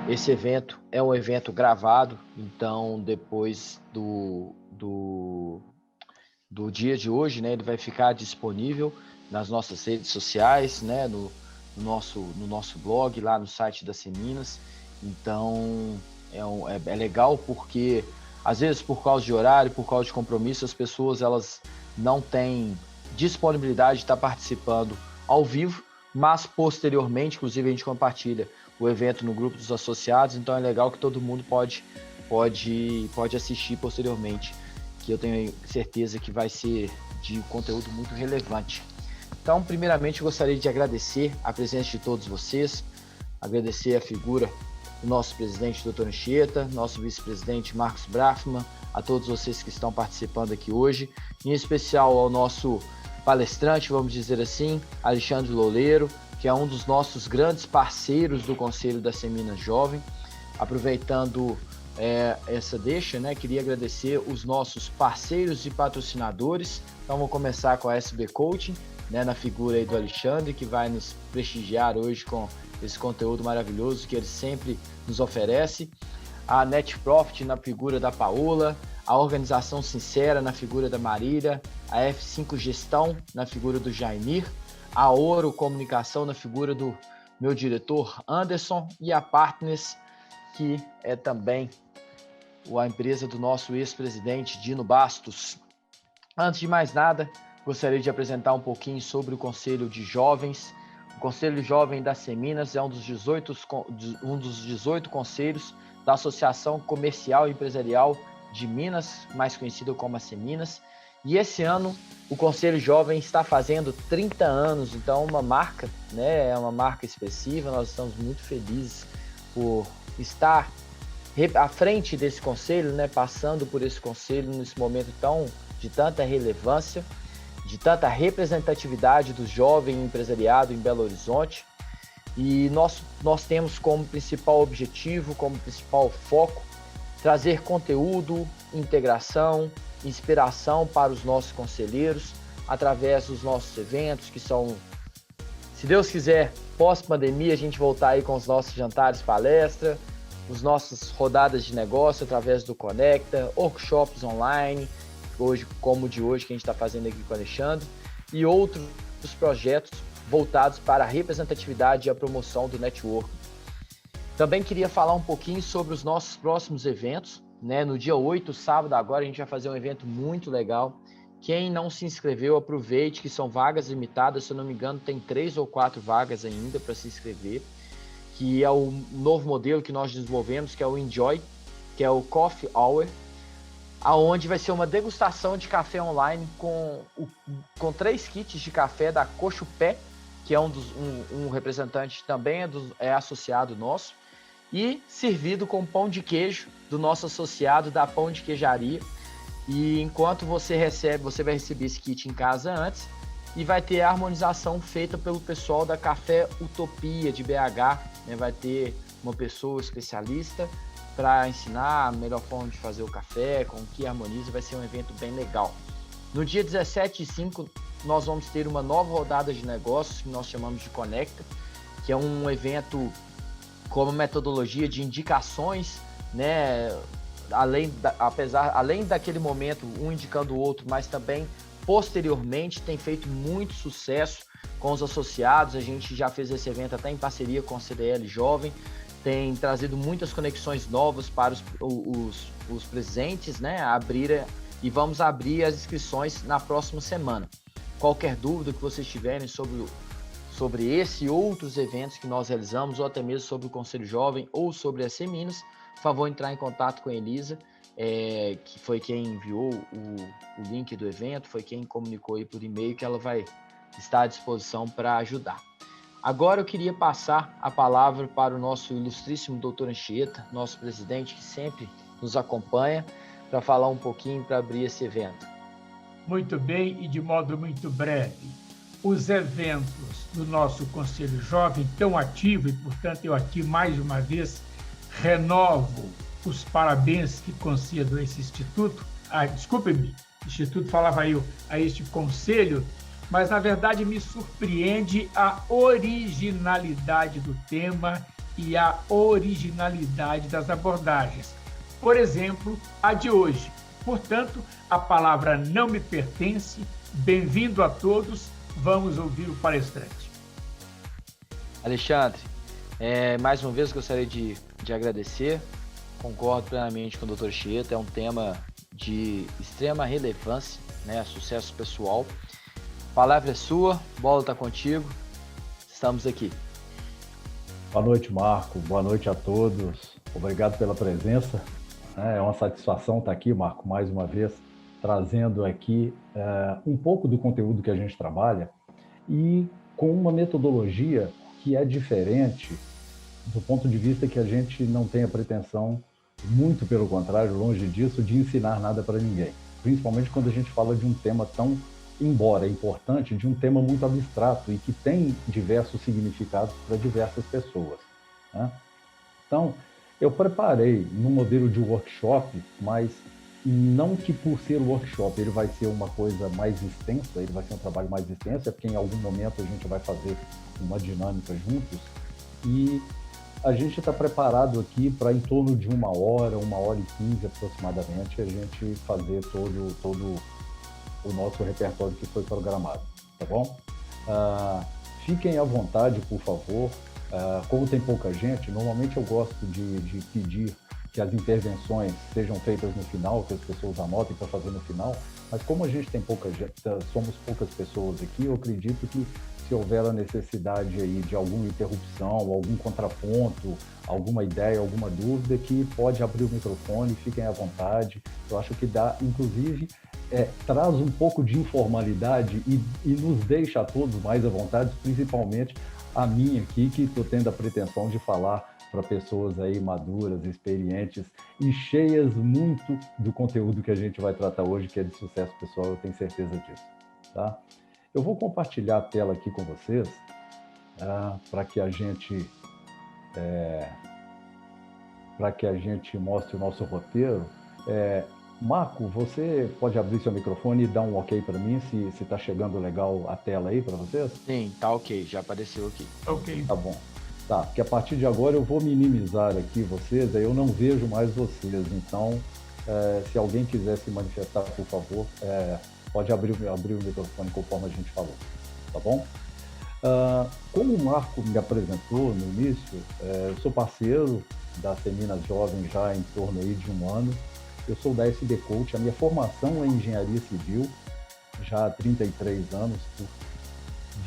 Esse evento é um evento gravado, então depois do dia de hoje, né, ele vai ficar disponível nas nossas redes sociais, né, no nosso blog, lá no site da Seminas. Então é legal porque às vezes por causa de horário, por causa de compromisso, as pessoas elas não têm disponibilidade de estar participando ao vivo, mas posteriormente, inclusive, a gente compartilha o evento no grupo dos associados, então é legal que todo mundo pode assistir posteriormente, que eu tenho certeza que vai ser de conteúdo muito relevante. Então, primeiramente, eu gostaria de agradecer a presença de todos vocês, agradecer a figura do nosso presidente, Dr. Anchieta, nosso vice-presidente, Marcos Brafman, a todos vocês que estão participando aqui hoje, em especial ao nosso palestrante, vamos dizer assim, Alexandre Louleiro, que é um dos nossos grandes parceiros do Conselho da Seminas Jovem. Aproveitando essa deixa, né, queria agradecer os nossos parceiros e patrocinadores. Então, vou começar com a SB Coaching, né, na figura aí do Alexandre, que vai nos prestigiar hoje com esse conteúdo maravilhoso que ele sempre nos oferece. A Net Profit, na figura da Paola, a Organização Sincera, na figura da Marília, a F5 Gestão, na figura do Jaimir, a Ouro Comunicação, na figura do meu diretor Anderson, e a Partners, que é também a empresa do nosso ex-presidente Dino Bastos. Antes de mais nada, gostaria de apresentar um pouquinho sobre o Conselho de Jovens. O Conselho Jovem da Seminas é um dos 18 conselhos da Associação Comercial e Empresarial de Minas, mais conhecida como a Seminas. E esse ano o Conselho Jovem está fazendo 30 anos, então uma marca, né, é uma marca expressiva. Nós estamos muito felizes por estar à frente desse conselho, né, passando por esse conselho nesse momento de tanta relevância, de tanta representatividade do jovem empresariado em Belo Horizonte. E nós temos como principal objetivo, como principal foco, trazer conteúdo, integração, inspiração para os nossos conselheiros, através dos nossos eventos, que são, se Deus quiser, pós-pandemia, a gente voltar aí com os nossos jantares palestra, os nossos rodadas de negócio através do Conecta, workshops online, hoje, como o de hoje que a gente está fazendo aqui com o Alexandre, e outros projetos voltados para a representatividade e a promoção do network. Também queria falar um pouquinho sobre os nossos próximos eventos, né? No dia 8, sábado agora, a gente vai fazer um evento muito legal. Quem não se inscreveu, aproveite, que são vagas limitadas, se eu não me engano, tem 3 ou 4 vagas ainda para se inscrever, que é o novo modelo que nós desenvolvemos, que é o Enjoy, que é o Coffee Hour, aonde vai ser uma degustação de café online com 3 kits de café da Cochupé, que é um representante também é associado nosso, e servido com pão de queijo do nosso associado da Pão de Queijaria. E enquanto você vai receber esse kit em casa antes, e vai ter a harmonização feita pelo pessoal da Café Utopia de BH, né? Vai ter uma pessoa especialista para ensinar a melhor forma de fazer o café, com o que harmoniza. Vai ser um evento bem legal. No dia 17/5, nós vamos ter uma nova rodada de negócios, que nós chamamos de Conecta, que é um evento com uma metodologia de indicações, né? Além daquele momento, um indicando o outro, mas também posteriormente tem feito muito sucesso com os associados. A gente já fez esse evento até em parceria com a CDL Jovem, tem trazido muitas conexões novas para os presentes, né? E vamos abrir as inscrições na próxima semana. Qualquer dúvida que vocês tiverem sobre esse e outros eventos que nós realizamos, ou até mesmo sobre o Conselho Jovem ou sobre a Seminas, por favor, entrar em contato com a Elisa, que foi quem enviou o link do evento, foi quem comunicou aí por e-mail, que ela vai estar à disposição para ajudar. Agora eu queria passar a palavra para o nosso ilustríssimo Dr. Anchieta, nosso presidente, que sempre nos acompanha, para falar um pouquinho, para abrir esse evento. Muito bem, e de modo muito breve. Os eventos do nosso Conselho Jovem estão ativos e, portanto, eu aqui mais uma vez renovo os parabéns que concedo a esse instituto. Desculpe-me, instituto falava eu, a este conselho, mas na verdade me surpreende a originalidade do tema e a originalidade das abordagens. Por exemplo, a de hoje. Portanto, a palavra não me pertence. Bem-vindo a todos. Vamos ouvir o palestrante. Alexandre, mais uma vez gostaria de agradecer. Concordo plenamente com o Dr. Chieta, é um tema de extrema relevância, né? Sucesso pessoal. A palavra é sua, bola está contigo, estamos aqui. Boa noite, Marco. Boa noite a todos. Obrigado pela presença. É uma satisfação estar aqui, Marco, mais uma vez, trazendo aqui um pouco do conteúdo que a gente trabalha e com uma metodologia que é diferente do ponto de vista que a gente não tem a pretensão, muito pelo contrário, longe disso, de ensinar nada para ninguém. Principalmente quando a gente fala de um tema tão, embora importante, de um tema muito abstrato e que tem diversos significados para diversas pessoas, né? Então, eu preparei num modelo de workshop, mas não que por ser workshop ele vai ser uma coisa mais extensa, ele vai ser um trabalho mais extenso, é porque em algum momento a gente vai fazer uma dinâmica juntos e a gente está preparado aqui para em torno de 1h e 15 aproximadamente, a gente fazer todo o nosso repertório que foi programado, tá bom? Fiquem à vontade, por favor. Como tem pouca gente, normalmente eu gosto de pedir que as intervenções sejam feitas no final, que as pessoas anotem para fazer no final, mas como a gente tem pouca gente, somos poucas pessoas aqui, eu acredito que se houver a necessidade aí de alguma interrupção, algum contraponto, alguma ideia, alguma dúvida, que pode abrir o microfone, fiquem à vontade. Eu acho que dá, inclusive, traz um pouco de informalidade e nos deixa a todos mais à vontade, principalmente a mim aqui, que estou tendo a pretensão de falar para pessoas aí maduras, experientes e cheias muito do conteúdo que a gente vai tratar hoje, que é de sucesso pessoal, eu tenho certeza disso, tá? Eu vou compartilhar a tela aqui com vocês, para que a gente mostre o nosso roteiro. Marco, você pode abrir seu microfone e dar um ok para mim, se está chegando legal a tela aí para vocês? Sim, tá ok, já apareceu aqui. Ok. Tá bom. Tá, porque a partir de agora eu vou minimizar aqui vocês, aí eu não vejo mais vocês, então se alguém quiser se manifestar, por favor, pode abrir o microfone conforme a gente falou, tá bom? Como o Marco me apresentou no início, eu sou parceiro da Seminas Jovem já em torno aí de 1 ano. Eu sou da SB Coach, a minha formação é em engenharia civil, já há 33 anos. Por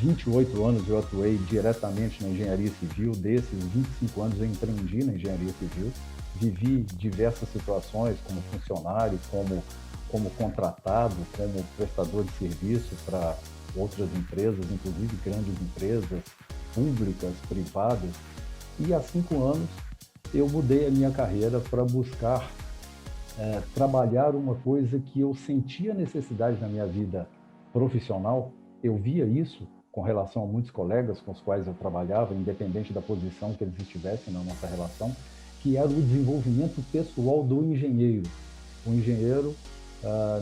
28 anos eu atuei diretamente na engenharia civil, desses 25 anos eu empreendi na engenharia civil, vivi diversas situações como funcionário, como contratado, como prestador de serviço para outras empresas, inclusive grandes empresas públicas, privadas, e há 5 anos eu mudei a minha carreira para buscar trabalhar uma coisa que eu sentia necessidade na minha vida profissional. Eu via isso com relação a muitos colegas com os quais eu trabalhava, independente da posição que eles estivessem na nossa relação, que era o desenvolvimento pessoal do engenheiro. O engenheiro,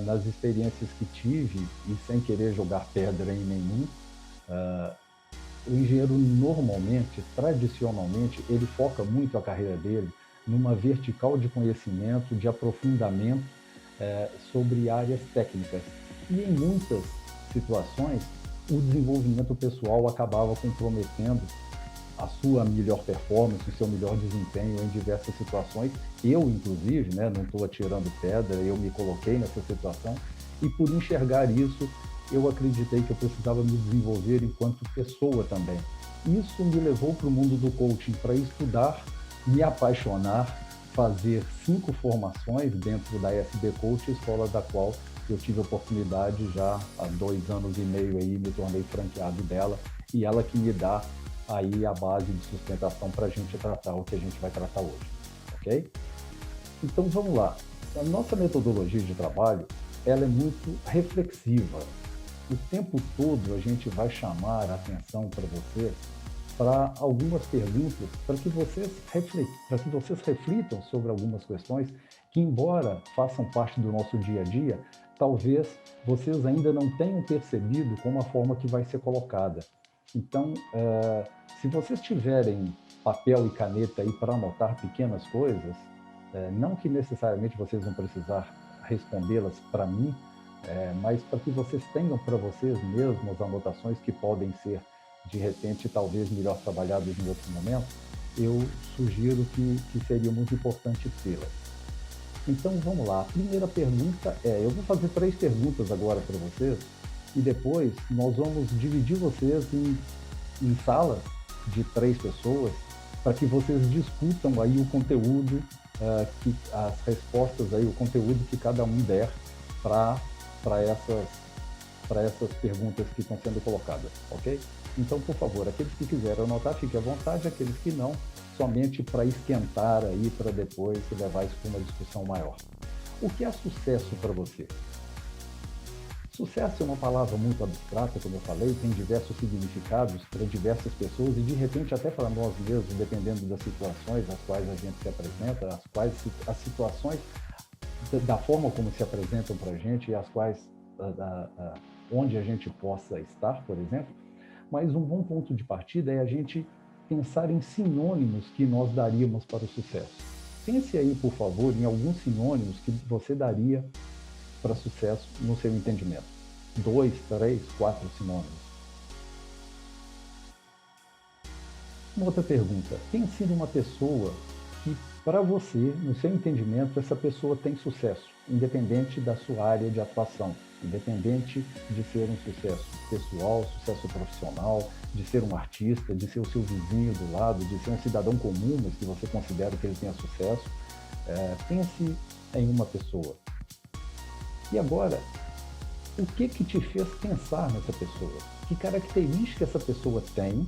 nas experiências que tive, e sem querer jogar pedra em nenhum, o engenheiro normalmente, tradicionalmente, ele foca muito a carreira dele numa vertical de conhecimento, de aprofundamento sobre áreas técnicas. E em muitas situações, o desenvolvimento pessoal acabava comprometendo a sua melhor performance, o seu melhor desempenho em diversas situações. Eu, inclusive, não estou atirando pedra, eu me coloquei nessa situação e por enxergar isso, eu acreditei que eu precisava me desenvolver enquanto pessoa também. Isso me levou para o mundo do coaching para estudar, me apaixonar, fazer 5 formações dentro da SB Coach, escola da qual eu tive a oportunidade já há 2 anos e meio aí, me tornei franqueado dela, e ela que me dá aí a base de sustentação para a gente tratar o que a gente vai tratar hoje, ok? Então vamos lá. A nossa metodologia de trabalho, ela é muito reflexiva. O tempo todo a gente vai chamar a atenção para vocês para algumas perguntas, para que vocês reflitam sobre algumas questões que, embora façam parte do nosso dia a dia, talvez vocês ainda não tenham percebido como a forma que vai ser colocada. Então, se vocês tiverem papel e caneta aí para anotar pequenas coisas, não que necessariamente vocês vão precisar respondê-las para mim, mas para que vocês tenham para vocês mesmos anotações que podem ser, de repente, talvez melhor trabalhadas em outro momento, eu sugiro que seria muito importante tê-las. Então, vamos lá. A primeira pergunta eu vou fazer 3 perguntas agora para vocês, e depois nós vamos dividir vocês em salas de 3 pessoas, para que vocês discutam aí o conteúdo, as respostas aí, o conteúdo que cada um der para essas perguntas que estão sendo colocadas, ok? Então, por favor, aqueles que quiserem anotar, fiquem à vontade, aqueles que não, somente para esquentar aí, para depois levar isso para uma discussão maior. O que é sucesso para você? Sucesso é uma palavra muito abstrata, como eu falei, tem diversos significados para diversas pessoas e, de repente, até para nós mesmos, dependendo das situações às quais a gente se apresenta, as situações, da forma como se apresentam para a gente e as quais, onde a gente possa estar, por exemplo. Mas um bom ponto de partida é a gente pensar em sinônimos que nós daríamos para o sucesso. Pense aí, por favor, em alguns sinônimos que você daria para sucesso no seu entendimento. 2, 3, 4 sinônimos. Uma outra pergunta. Pense numa pessoa que, para você, no seu entendimento, essa pessoa tem sucesso, independente da sua área de atuação, independente de ser um sucesso pessoal, sucesso profissional, de ser um artista, de ser o seu vizinho do lado, de ser um cidadão comum, mas que você considera que ele tenha sucesso. Pense em uma pessoa. E agora, o que te fez pensar nessa pessoa? Que característica essa pessoa tem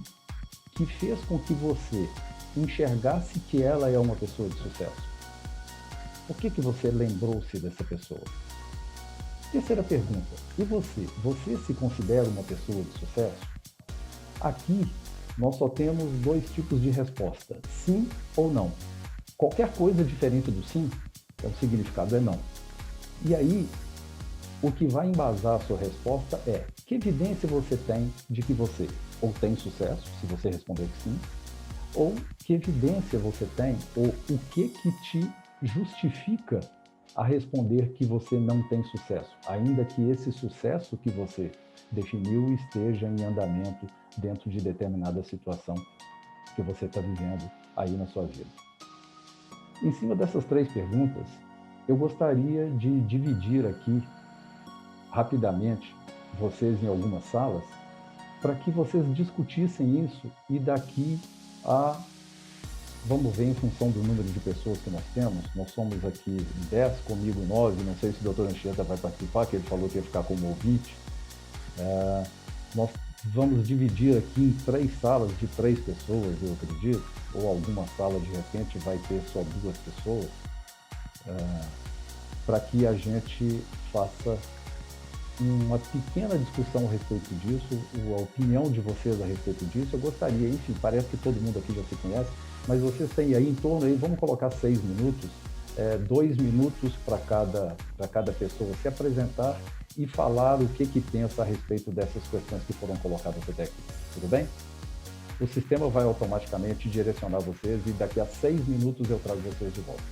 que fez com que você enxergasse que ela é uma pessoa de sucesso? Por que você lembrou-se dessa pessoa? Terceira pergunta. E você? Você se considera uma pessoa de sucesso? Aqui, nós só temos 2 tipos de resposta. Sim ou não. Qualquer coisa diferente do sim, o significado é não. E aí, o que vai embasar a sua resposta é que evidência você tem de que você ou tem sucesso, se você responder que sim, ou que evidência você tem, ou o que te justifica a responder que você não tem sucesso, ainda que esse sucesso que você definiu esteja em andamento dentro de determinada situação que você está vivendo aí na sua vida. Em cima dessas 3 perguntas, eu gostaria de dividir aqui rapidamente vocês em algumas salas para que vocês discutissem isso e daqui a, vamos ver em função do número de pessoas que nós temos, nós somos aqui 10, comigo 9, não sei se o Dr. Anchieta vai participar, que ele falou que ia ficar como ouvinte. Nós vamos dividir aqui em 3 salas de 3 pessoas, eu acredito, ou alguma sala de repente vai ter só 2 pessoas, para que a gente faça uma pequena discussão a respeito disso, a opinião de vocês a respeito disso. Eu gostaria, enfim, parece que todo mundo aqui já se conhece, mas vocês têm aí em torno, aí, vamos colocar 6 minutos, 2 minutos para cada pessoa se apresentar e falar o que pensa a respeito dessas questões que foram colocadas até aqui. Tudo bem? O sistema vai automaticamente direcionar vocês e daqui a 6 minutos eu trago vocês de volta.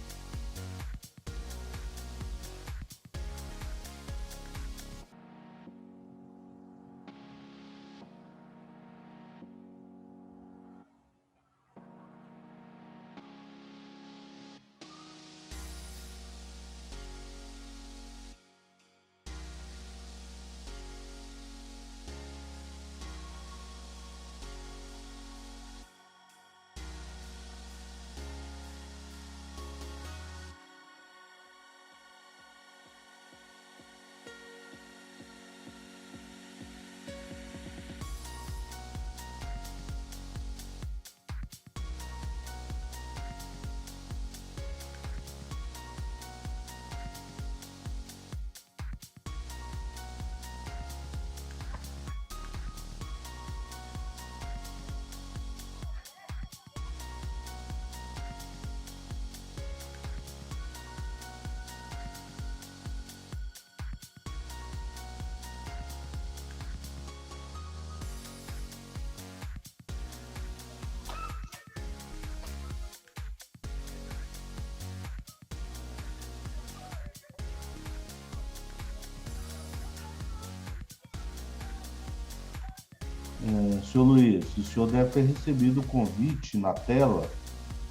Senhor Luiz, o senhor deve ter recebido o convite na tela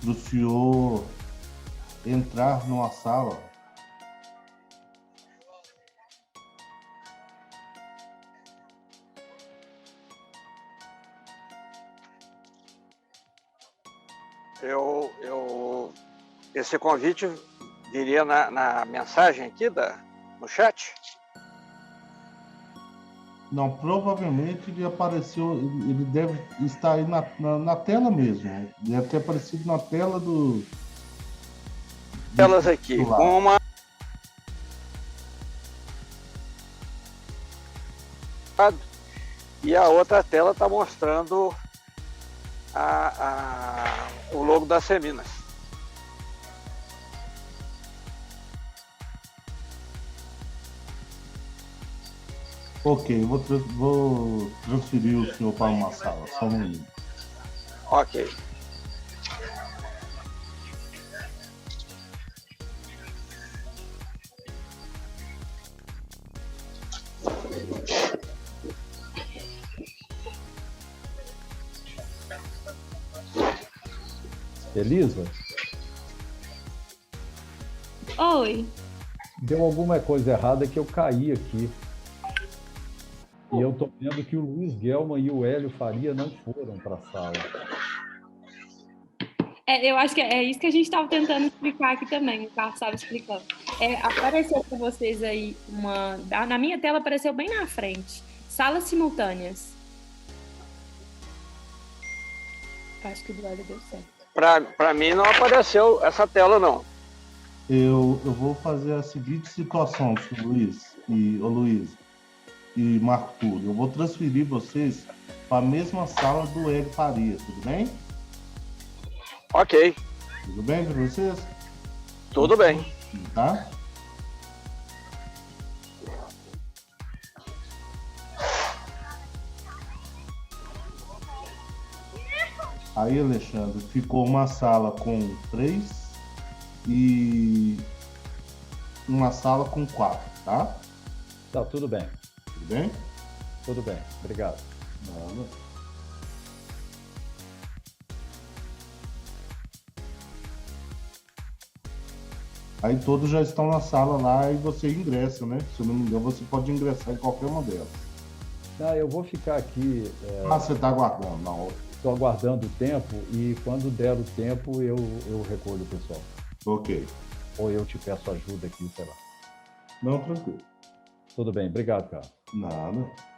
para o senhor entrar numa sala. Esse convite viria na mensagem aqui no chat? Não, provavelmente ele apareceu, ele deve estar aí na tela mesmo. Deve ter aparecido na tela do Telas aqui, celular. com uma... E a outra tela está mostrando o logo da Seminas. Ok, vou transferir o senhor para uma sala, só um minuto. Ok. Elisa, Oi. deu alguma coisa errada que eu caí aqui. E eu tô vendo que o Luiz Guelma e o Hélio Faria não foram para a sala. Eu acho que é isso que a gente estava tentando explicar aqui também, o Carlos estava explicando. Apareceu para vocês aí na minha tela apareceu bem na frente, salas simultâneas. Acho que o do Hélio deu certo. Para mim não apareceu essa tela, não. Eu vou fazer a seguinte situação, senhor Luiz e Marco Túlio. Eu vou transferir vocês para a mesma sala do Hélio Faria, tudo bem? Ok, Tudo bem para vocês? tudo bem. Tá? Aí, Alexandre, ficou uma sala com 3 e uma sala com 4, tá? Tá, tudo bem. Tudo bem? Tudo bem. Obrigado. Nada. Aí todos já estão na sala lá e você ingressa, né? Se eu não me engano, você pode ingressar em qualquer uma delas. Ah, eu vou ficar aqui. Você está aguardando, não. Estou aguardando o tempo e quando der o tempo eu recolho o pessoal. Ok. Ou eu te peço ajuda aqui, sei lá. Não, tranquilo. Tudo bem, obrigado, cara. Nada.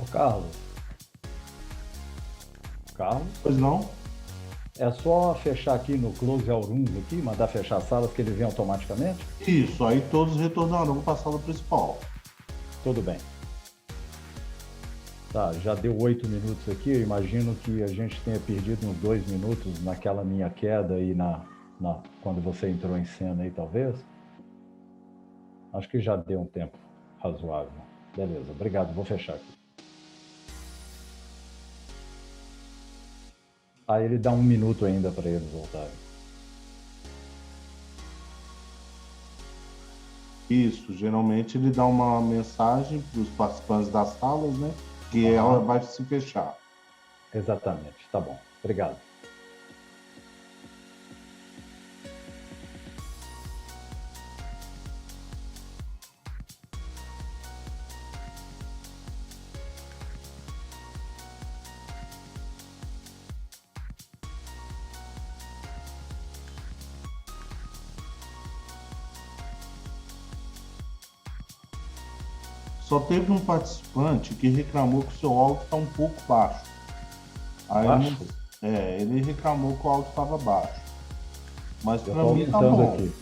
Ô, Carlos. Carlos? Pois não? É só fechar aqui no Close All Rooms aqui, mandar fechar as salas que ele vem automaticamente? Isso, aí todos retornarão para a sala principal. Tudo bem. Tá, já deu 8 minutos aqui, eu imagino que a gente tenha perdido uns 2 minutos naquela minha queda aí quando você entrou em cena aí, talvez. Acho que já deu um tempo razoável. Beleza, obrigado, vou fechar aqui. Aí ele dá 1 minuto ainda para eles voltarem. Isso, geralmente ele dá uma mensagem para os participantes das salas, né? Que ela vai se fechar. Exatamente, tá bom. Obrigado. Só teve um participante que reclamou que o seu áudio está um pouco baixo. Aí Baixo? ele reclamou que o áudio estava baixo. Mas Eu para tô mim tá aumentando bom. aqui.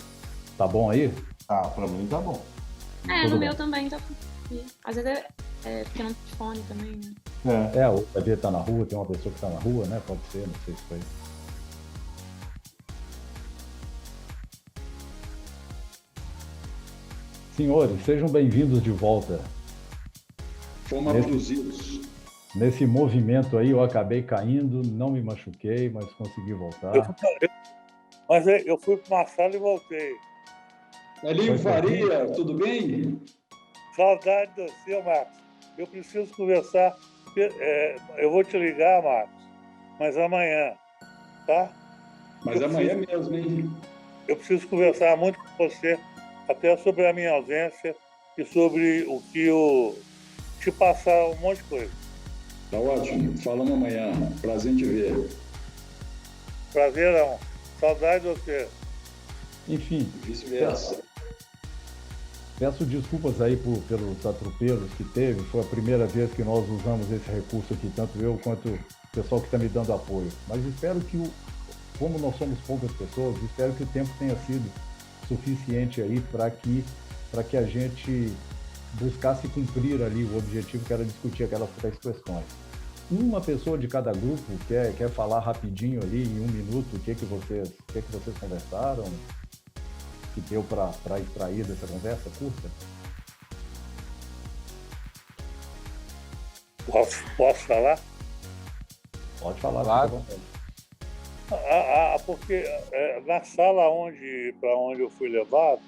Tá bom aí? Tá, para mim tá bom. Tudo No bem. meu também tá. Às vezes porque não tem fone também, né? O bebê tá na rua, tem uma pessoa que tá na rua, né? Pode ser, não sei se foi. Senhores, sejam bem-vindos de volta. Fomos abduzidos. Nesse movimento aí eu acabei caindo, não me machuquei, mas consegui voltar. Mas eu fui para uma sala e voltei. Elinho Faria, tudo bem? Saudade de você, Marcos. Eu preciso conversar. Eu vou te ligar, Marcos, mas amanhã, tá? Mas amanhã mesmo, hein? Eu preciso conversar muito com você, até sobre a minha ausência e sobre o que eu te passar um monte de coisa. Tá ótimo. Falamos amanhã. Prazer em te ver. Prazerão. Saudade de você. Enfim, Vice-versa. peço desculpas aí pelos atropellos que teve. Foi a primeira vez que nós usamos esse recurso aqui, tanto eu quanto o pessoal que está me dando apoio. Mas espero que, como nós somos poucas pessoas, espero que o tempo tenha sido suficiente aí para que a gente buscasse cumprir ali o objetivo, que era discutir aquelas 3 questões. Uma pessoa de cada grupo quer falar rapidinho ali, em 1 minuto, o que vocês conversaram, que deu para extrair dessa conversa curta? Posso falar? Pode falar. Claro. Porque na sala para onde eu fui levado,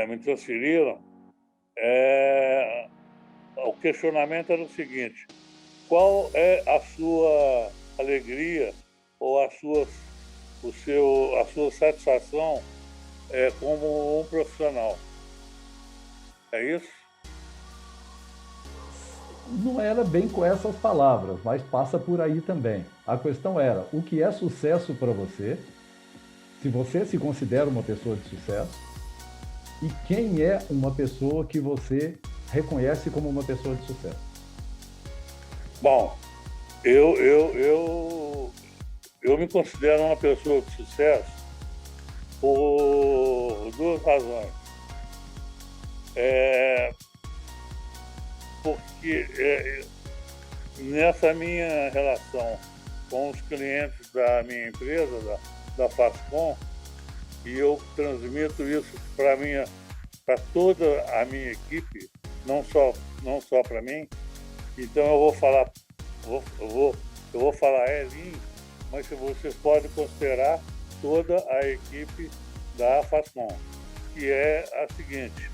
me transferiram, o questionamento era o seguinte: qual é a sua alegria ou a sua satisfação como um profissional? É isso? Não era bem com essas palavras, mas passa por aí também. A questão era, o que é sucesso para você? Se você se considera uma pessoa de sucesso? E quem é uma pessoa que você reconhece como uma pessoa de sucesso? Bom, eu me considero uma pessoa de sucesso por 2 razões. Porque nessa minha relação com os clientes da minha empresa, da Fascom, e eu transmito isso para toda a minha equipe, não só para mim. Então eu vou falar Elinho, mas vocês podem considerar toda a equipe da Fascom, que é a seguinte: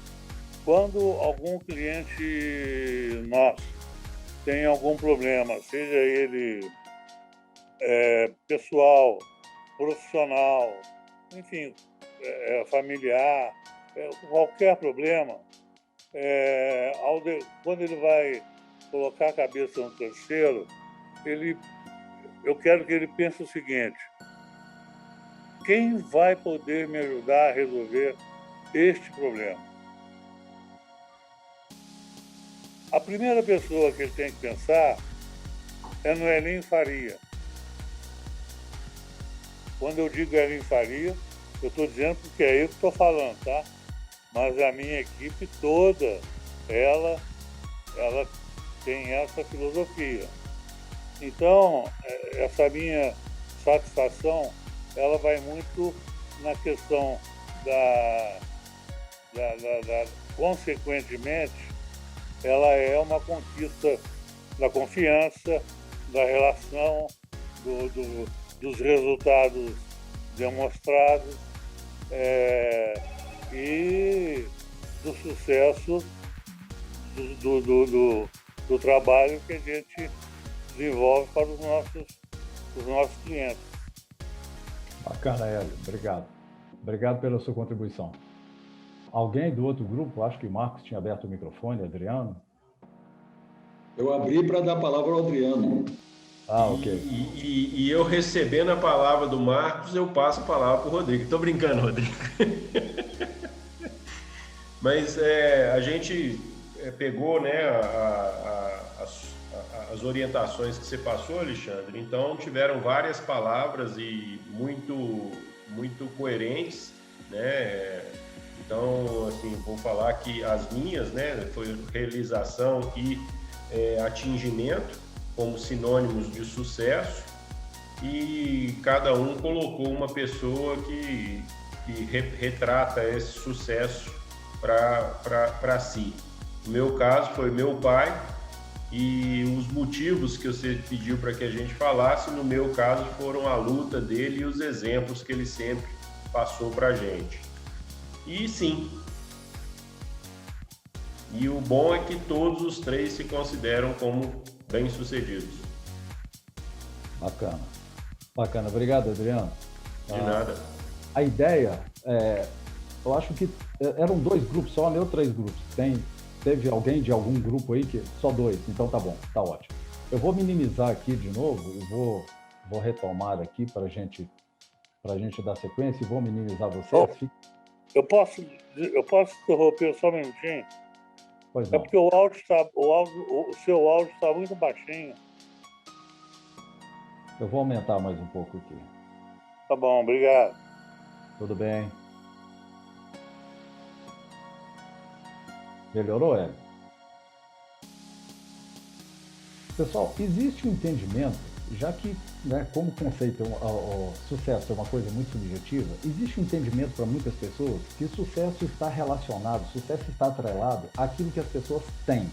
quando algum cliente nosso tem algum problema, seja ele pessoal, profissional, enfim, familiar, qualquer problema, quando ele vai colocar a cabeça no travesseiro, eu quero que ele pense o seguinte: quem vai poder me ajudar a resolver este problema? A primeira pessoa que ele tem que pensar é no Elinho Faria. Quando eu digo Elinho Faria, eu estou dizendo porque é eu que estou falando, tá? Mas a minha equipe toda, ela tem essa filosofia. Então, essa minha satisfação, ela vai muito na questão consequentemente, ela é uma conquista da confiança, da relação, dos resultados demonstrados e do sucesso do trabalho que a gente desenvolve para os nossos clientes. Bacana, Hélio. Obrigado. Obrigado pela sua contribuição. Alguém do outro grupo, acho que o Marcos tinha aberto o microfone, Adriano? Eu abri para dar a palavra ao Adriano. Ah, ok. E eu recebendo a palavra do Marcos, eu passo a palavra para o Rodrigo. Estou brincando, Rodrigo. Mas a gente pegou, né, as orientações que você passou, Alexandre. Então, tiveram várias palavras e muito coerentes, né? Então, assim, vou falar que as minhas, né, foi realização e atingimento como sinônimos de sucesso, e cada um colocou uma pessoa que retrata esse sucesso para si. No meu caso foi meu pai, e os motivos que você pediu para que a gente falasse, no meu caso, foram a luta dele e os exemplos que ele sempre passou para a gente. E sim, e o bom é que todos os três se consideram como bem-sucedidos. Bacana. Bacana. Obrigado, Adriano. De nada. A ideia, eu acho que eram 2 grupos só, né? Ou 3 grupos. Teve alguém de algum grupo aí que... Só 2, então tá bom, tá ótimo. Eu vou minimizar aqui de novo, eu vou retomar aqui para a gente dar sequência e vou minimizar vocês. Eu posso interromper só um minutinho? Pois não. É porque o seu áudio está muito baixinho. Eu vou aumentar mais um pouco aqui. Tá bom, obrigado. Tudo bem. Melhorou, Hélio? Pessoal, existe um entendimento, já que, né, como conceito, o sucesso é uma coisa muito subjetiva, existe um entendimento para muitas pessoas que sucesso está relacionado, sucesso está atrelado àquilo que as pessoas têm.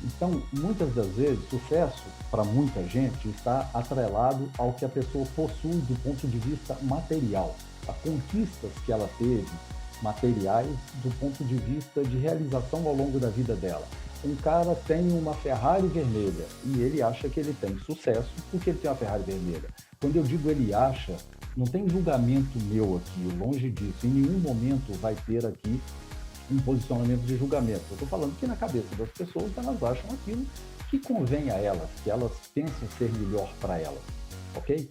Então, muitas das vezes, sucesso, para muita gente, está atrelado ao que a pessoa possui do ponto de vista material, a conquistas que ela teve, materiais, do ponto de vista de realização ao longo da vida dela. Um cara tem uma Ferrari vermelha e ele acha que ele tem sucesso porque ele tem uma Ferrari vermelha. Quando eu digo ele acha, não tem julgamento meu aqui, longe disso. Em nenhum momento vai ter aqui um posicionamento de julgamento. Eu estou falando que na cabeça das pessoas elas acham aquilo que convém a elas, que elas pensam ser melhor para elas, ok?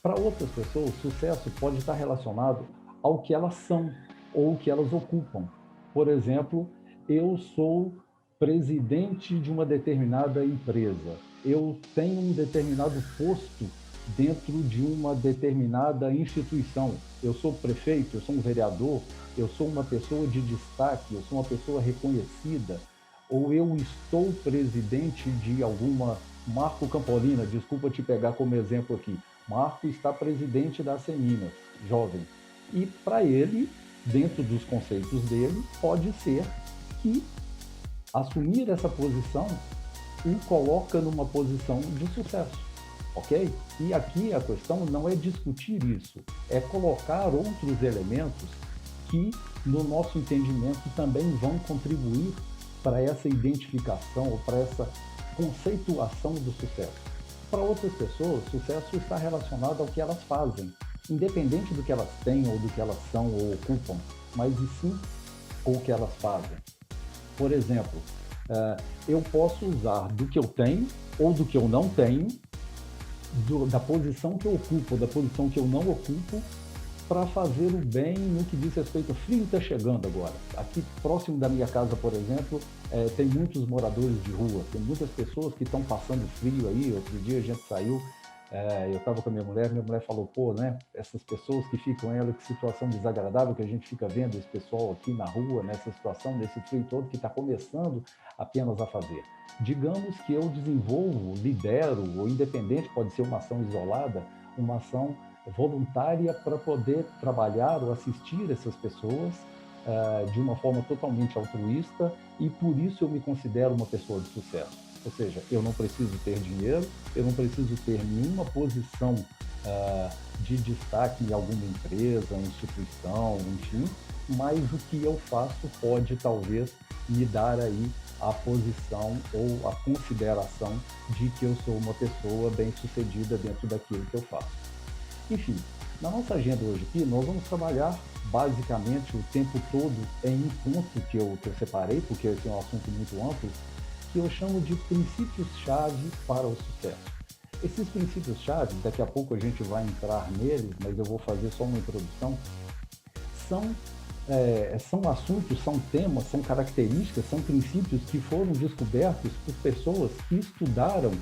Para outras pessoas, sucesso pode estar relacionado ao que elas são ou o que elas ocupam. Por exemplo, eu sou presidente de uma determinada empresa, eu tenho um determinado posto dentro de uma determinada instituição, eu sou prefeito, eu sou um vereador, eu sou uma pessoa de destaque, eu sou uma pessoa reconhecida, ou eu estou presidente de alguma... Marco Campolina, desculpa te pegar como exemplo aqui, Marco está presidente da Seminas, jovem. E para ele, dentro dos conceitos dele, pode ser que assumir essa posição o coloca numa posição de sucesso, ok? E aqui a questão não é discutir isso, é colocar outros elementos que, no nosso entendimento, também vão contribuir para essa identificação ou para essa conceituação do sucesso. Para outras pessoas, sucesso está relacionado ao que elas fazem, independente do que elas têm ou do que elas são ou ocupam, mas e sim o que elas fazem. Por exemplo, eu posso usar do que eu tenho ou do que eu não tenho, da posição que eu ocupo ou da posição que eu não ocupo, para fazer o bem no que diz respeito ao frio. Está chegando agora. Aqui próximo da minha casa, por exemplo, tem muitos moradores de rua, tem muitas pessoas que estão passando frio aí. Outro dia a gente saiu, eu estava com a minha mulher falou, pô, né, essas pessoas que ficam, que situação desagradável que a gente fica vendo esse pessoal aqui na rua, nessa situação, nesse frio todo que está começando apenas a fazer. Digamos que eu desenvolvo, lidero, ou independente, pode ser uma ação isolada, uma ação voluntária para poder trabalhar ou assistir essas pessoas de uma forma totalmente altruísta, e por isso eu me considero uma pessoa de sucesso. Ou seja, eu não preciso ter dinheiro, eu não preciso ter nenhuma posição de destaque em alguma empresa, instituição, enfim, mas o que eu faço pode talvez me dar aí a posição ou a consideração de que eu sou uma pessoa bem-sucedida dentro daquilo que eu faço. Enfim, na nossa agenda hoje aqui, nós vamos trabalhar basicamente o tempo todo em um ponto que eu separei, porque esse é um assunto muito amplo, que eu chamo de princípios-chave para o sucesso. Esses princípios-chave, daqui a pouco a gente vai entrar neles, mas eu vou fazer só uma introdução, são assuntos, são temas, são características, são princípios que foram descobertos por pessoas que estudaram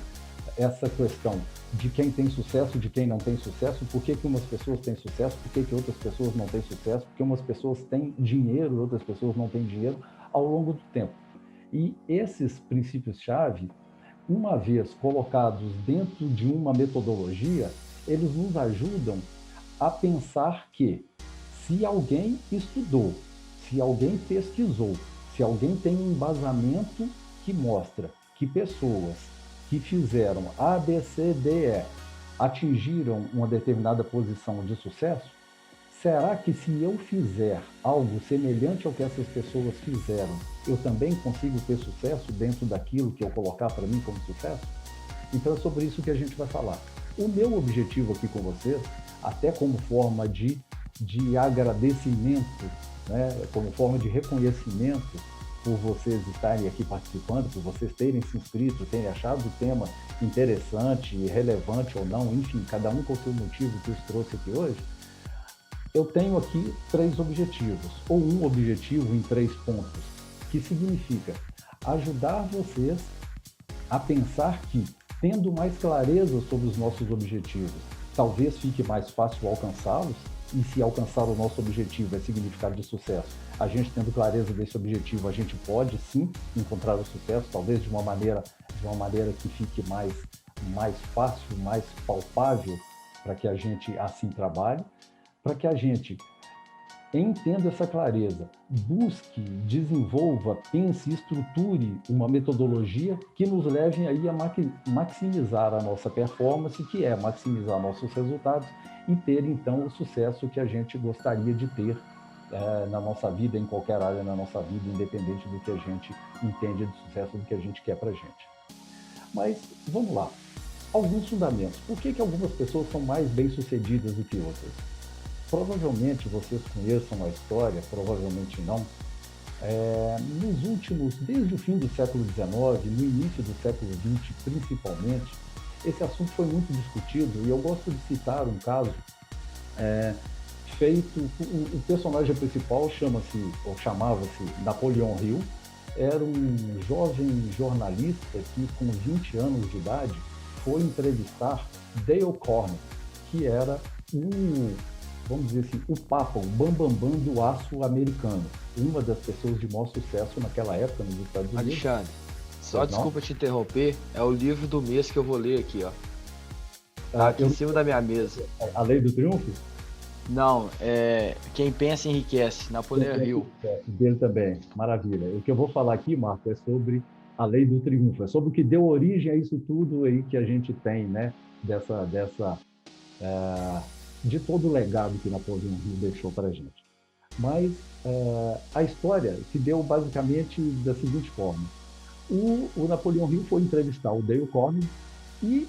essa questão de quem tem sucesso, de quem não tem sucesso, por que umas pessoas têm sucesso, por que outras pessoas não têm sucesso, porque umas pessoas têm dinheiro, outras pessoas não têm dinheiro, ao longo do tempo. E esses princípios-chave, uma vez colocados dentro de uma metodologia, eles nos ajudam a pensar que se alguém estudou, se alguém pesquisou, se alguém tem um embasamento que mostra que pessoas que fizeram A, B, C, D, E atingiram uma determinada posição de sucesso, será que se eu fizer algo semelhante ao que essas pessoas fizeram, eu também consigo ter sucesso dentro daquilo que eu colocar para mim como sucesso? Então é sobre isso que a gente vai falar. O meu objetivo aqui com vocês, até como forma de agradecimento, né, como forma de reconhecimento por vocês estarem aqui participando, por vocês terem se inscrito, terem achado o tema interessante, relevante ou não, enfim, cada um com o seu motivo que os trouxe aqui hoje, eu tenho aqui 3 objetivos, ou um objetivo em 3 pontos, que significa ajudar vocês a pensar que, tendo mais clareza sobre os nossos objetivos, talvez fique mais fácil alcançá-los, e se alcançar o nosso objetivo é significado de sucesso, a gente tendo clareza desse objetivo, a gente pode sim encontrar o sucesso, talvez de uma maneira que fique mais fácil, mais palpável, para que a gente assim trabalhe, para que a gente, entenda essa clareza, busque, desenvolva, pense, estruture uma metodologia que nos leve aí a maximizar a nossa performance, que é maximizar nossos resultados e ter, então, o sucesso que a gente gostaria de ter na nossa vida, em qualquer área da nossa vida, independente do que a gente entende de sucesso, do que a gente quer para a gente. Mas, vamos lá. Alguns fundamentos. Por que algumas pessoas são mais bem-sucedidas do que outras? Provavelmente vocês conheçam a história, provavelmente não. Nos últimos, desde o fim do século XIX, no início do século XX, principalmente, esse assunto foi muito discutido, e eu gosto de citar um caso feito. O personagem principal chamava-se Napoleão Hill, era um jovem jornalista que, com 20 anos de idade, foi entrevistar Dale Carnegie, que era vamos dizer assim, o papa, o bambambam do aço americano, uma das pessoas de maior sucesso naquela época nos Estados Unidos. Alexandre, só desculpa te interromper, é o livro do mês que eu vou ler aqui, ó. Tá aqui em cima da minha mesa. A Lei do Triunfo? Não, Quem Pensa Enriquece, Napoleão Hill. Dele também, maravilha. O que eu vou falar aqui, Marco, é sobre a Lei do Triunfo, é sobre o que deu origem a isso tudo aí que a gente tem, né, de todo o legado que Napoleão Hill deixou para a gente. Mas a história se deu basicamente da seguinte forma. O Napoleão Hill foi entrevistar o Dale Carnegie, e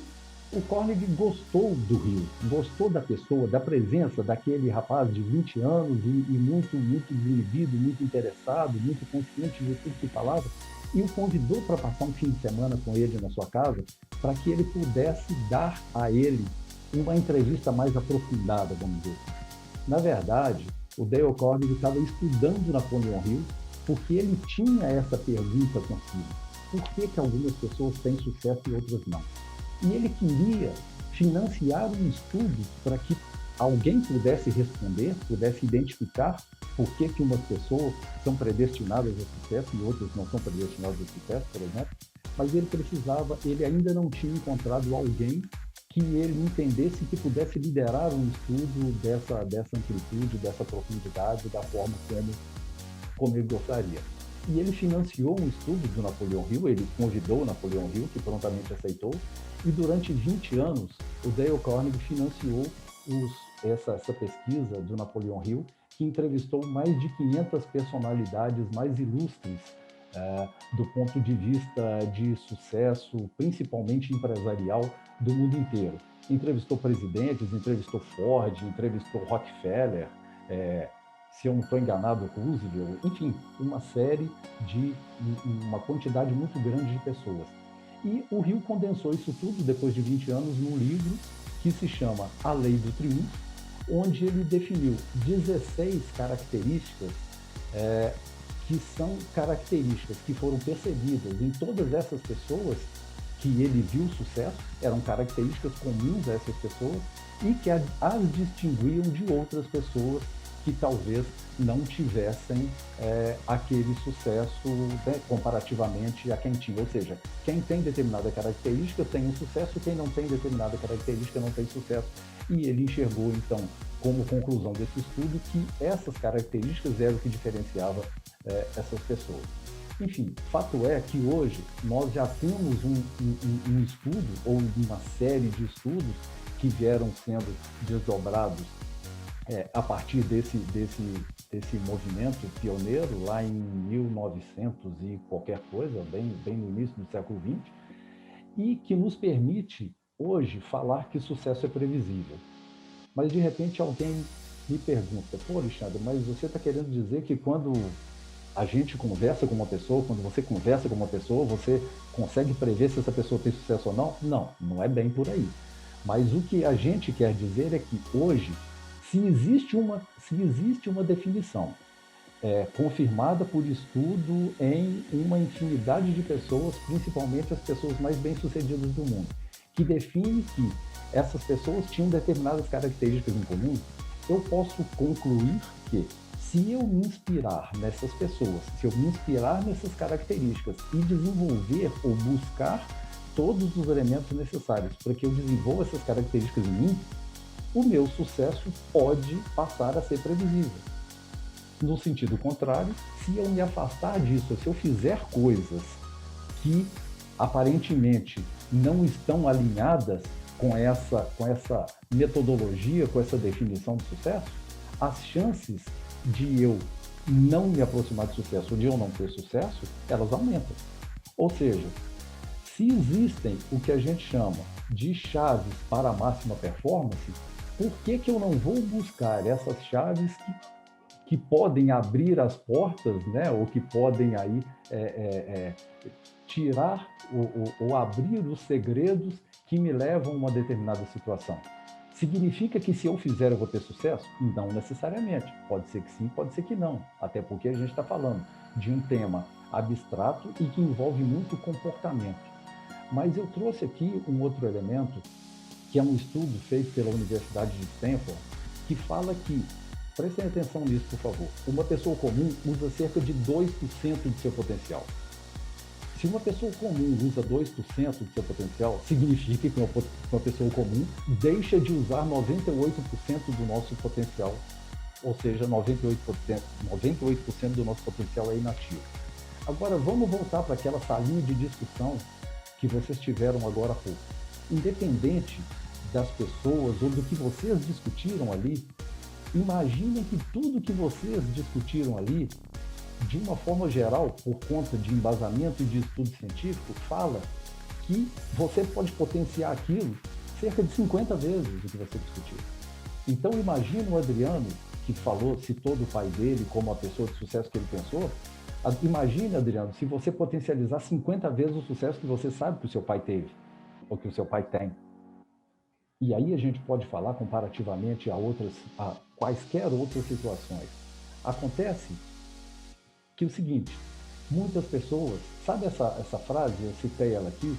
o Carnegie gostou do Hill, gostou da pessoa, da presença daquele rapaz de 20 anos e muito, muito desinibido, muito interessado, muito consciente de tudo que falava, e o convidou para passar um fim de semana com ele na sua casa, para que ele pudesse dar a ele uma entrevista mais aprofundada, vamos dizer. Na verdade, o Dale Carnegie estava estudando Napoleão Hill porque ele tinha essa pergunta consigo. Por que algumas pessoas têm sucesso e outras não? E ele queria financiar um estudo para que alguém pudesse responder, pudesse identificar por que umas pessoas são predestinadas ao sucesso e outras não são predestinadas ao sucesso, por exemplo. Mas ele ainda não tinha encontrado alguém que ele entendesse que pudesse liderar um estudo dessa amplitude, dessa profundidade, da forma como ele gostaria. E ele financiou um estudo do Napoleão Hill, ele convidou o Napoleão Hill, que prontamente aceitou, e durante 20 anos o Dale Carnegie financiou essa pesquisa do Napoleão Hill, que entrevistou mais de 500 personalidades mais ilustres do ponto de vista de sucesso, principalmente empresarial, do mundo inteiro. Entrevistou presidentes, entrevistou Ford, entrevistou Rockefeller, se eu não estou enganado, Roosevelt, enfim, uma quantidade muito grande de pessoas. E o Hill condensou isso tudo, depois de 20 anos, num livro que se chama A Lei do Triunfo, onde ele definiu 16 características que são características que foram percebidas em todas essas pessoas que ele viu sucesso, eram características comuns a essas pessoas e que as distinguiam de outras pessoas que talvez não tivessem aquele sucesso, né, comparativamente a quem tinha. Ou seja, quem tem determinada característica tem um sucesso, quem não tem determinada característica não tem sucesso. E ele enxergou, então, como conclusão desse estudo, que essas características eram o que diferenciava essas pessoas. Enfim, fato é que hoje nós já temos um estudo, ou uma série de estudos que vieram sendo desdobrados a partir desse movimento pioneiro, lá em 1900 e qualquer coisa, bem no início do século XX, e que nos permite, hoje, falar que sucesso é previsível. Mas, de repente, alguém me pergunta, pô, Alexandre, mas você está querendo dizer que quando a gente conversa com uma pessoa, quando você conversa com uma pessoa, você consegue prever se essa pessoa tem sucesso ou não? Não, não é bem por aí. Mas o que a gente quer dizer é que hoje, se existe uma definição confirmada por estudo em uma infinidade de pessoas, principalmente as pessoas mais bem-sucedidas do mundo, que define que essas pessoas tinham determinadas características em comum, eu posso concluir que se eu me inspirar nessas pessoas, se eu me inspirar nessas características e desenvolver ou buscar todos os elementos necessários para que eu desenvolva essas características em mim, o meu sucesso pode passar a ser previsível. No sentido contrário, se eu me afastar disso, se eu fizer coisas que aparentemente não estão alinhadas com essa metodologia, com essa definição de sucesso, as chances de eu não me aproximar de sucesso ou de eu não ter sucesso, elas aumentam. Ou seja, se existem o que a gente chama de chaves para a máxima performance, por que eu não vou buscar essas chaves que podem abrir as portas, né, ou que podem aí tirar ou abrir os segredos que me levam a uma determinada situação? Significa que se eu fizer eu vou ter sucesso? Não necessariamente. Pode ser que sim, pode ser que não. Até porque a gente está falando de um tema abstrato e que envolve muito comportamento. Mas eu trouxe aqui um outro elemento, que é um estudo feito pela Universidade de Stanford, que fala que, prestem atenção nisso, por favor, uma pessoa comum usa cerca de 2% de seu potencial. Se uma pessoa comum usa 2% do seu potencial, significa que uma pessoa comum deixa de usar 98% do nosso potencial, ou seja, 98% do nosso potencial é inativo. Agora, vamos voltar para aquela salinha de discussão que vocês tiveram agora há pouco. Independente das pessoas ou do que vocês discutiram ali, imaginem que tudo que vocês discutiram ali, de uma forma geral, por conta de embasamento e de estudo científico, fala que você pode potenciar aquilo cerca de 50 vezes o que você discutiu. Então imagina o Adriano, que citou do pai dele como a pessoa de sucesso que ele pensou. Imagina, Adriano, se você potencializar 50 vezes o sucesso que você sabe que o seu pai teve, ou que o seu pai tem. E aí a gente pode falar comparativamente a quaisquer outras situações. Acontece que é o seguinte, muitas pessoas, sabe essa frase, eu citei ela aqui,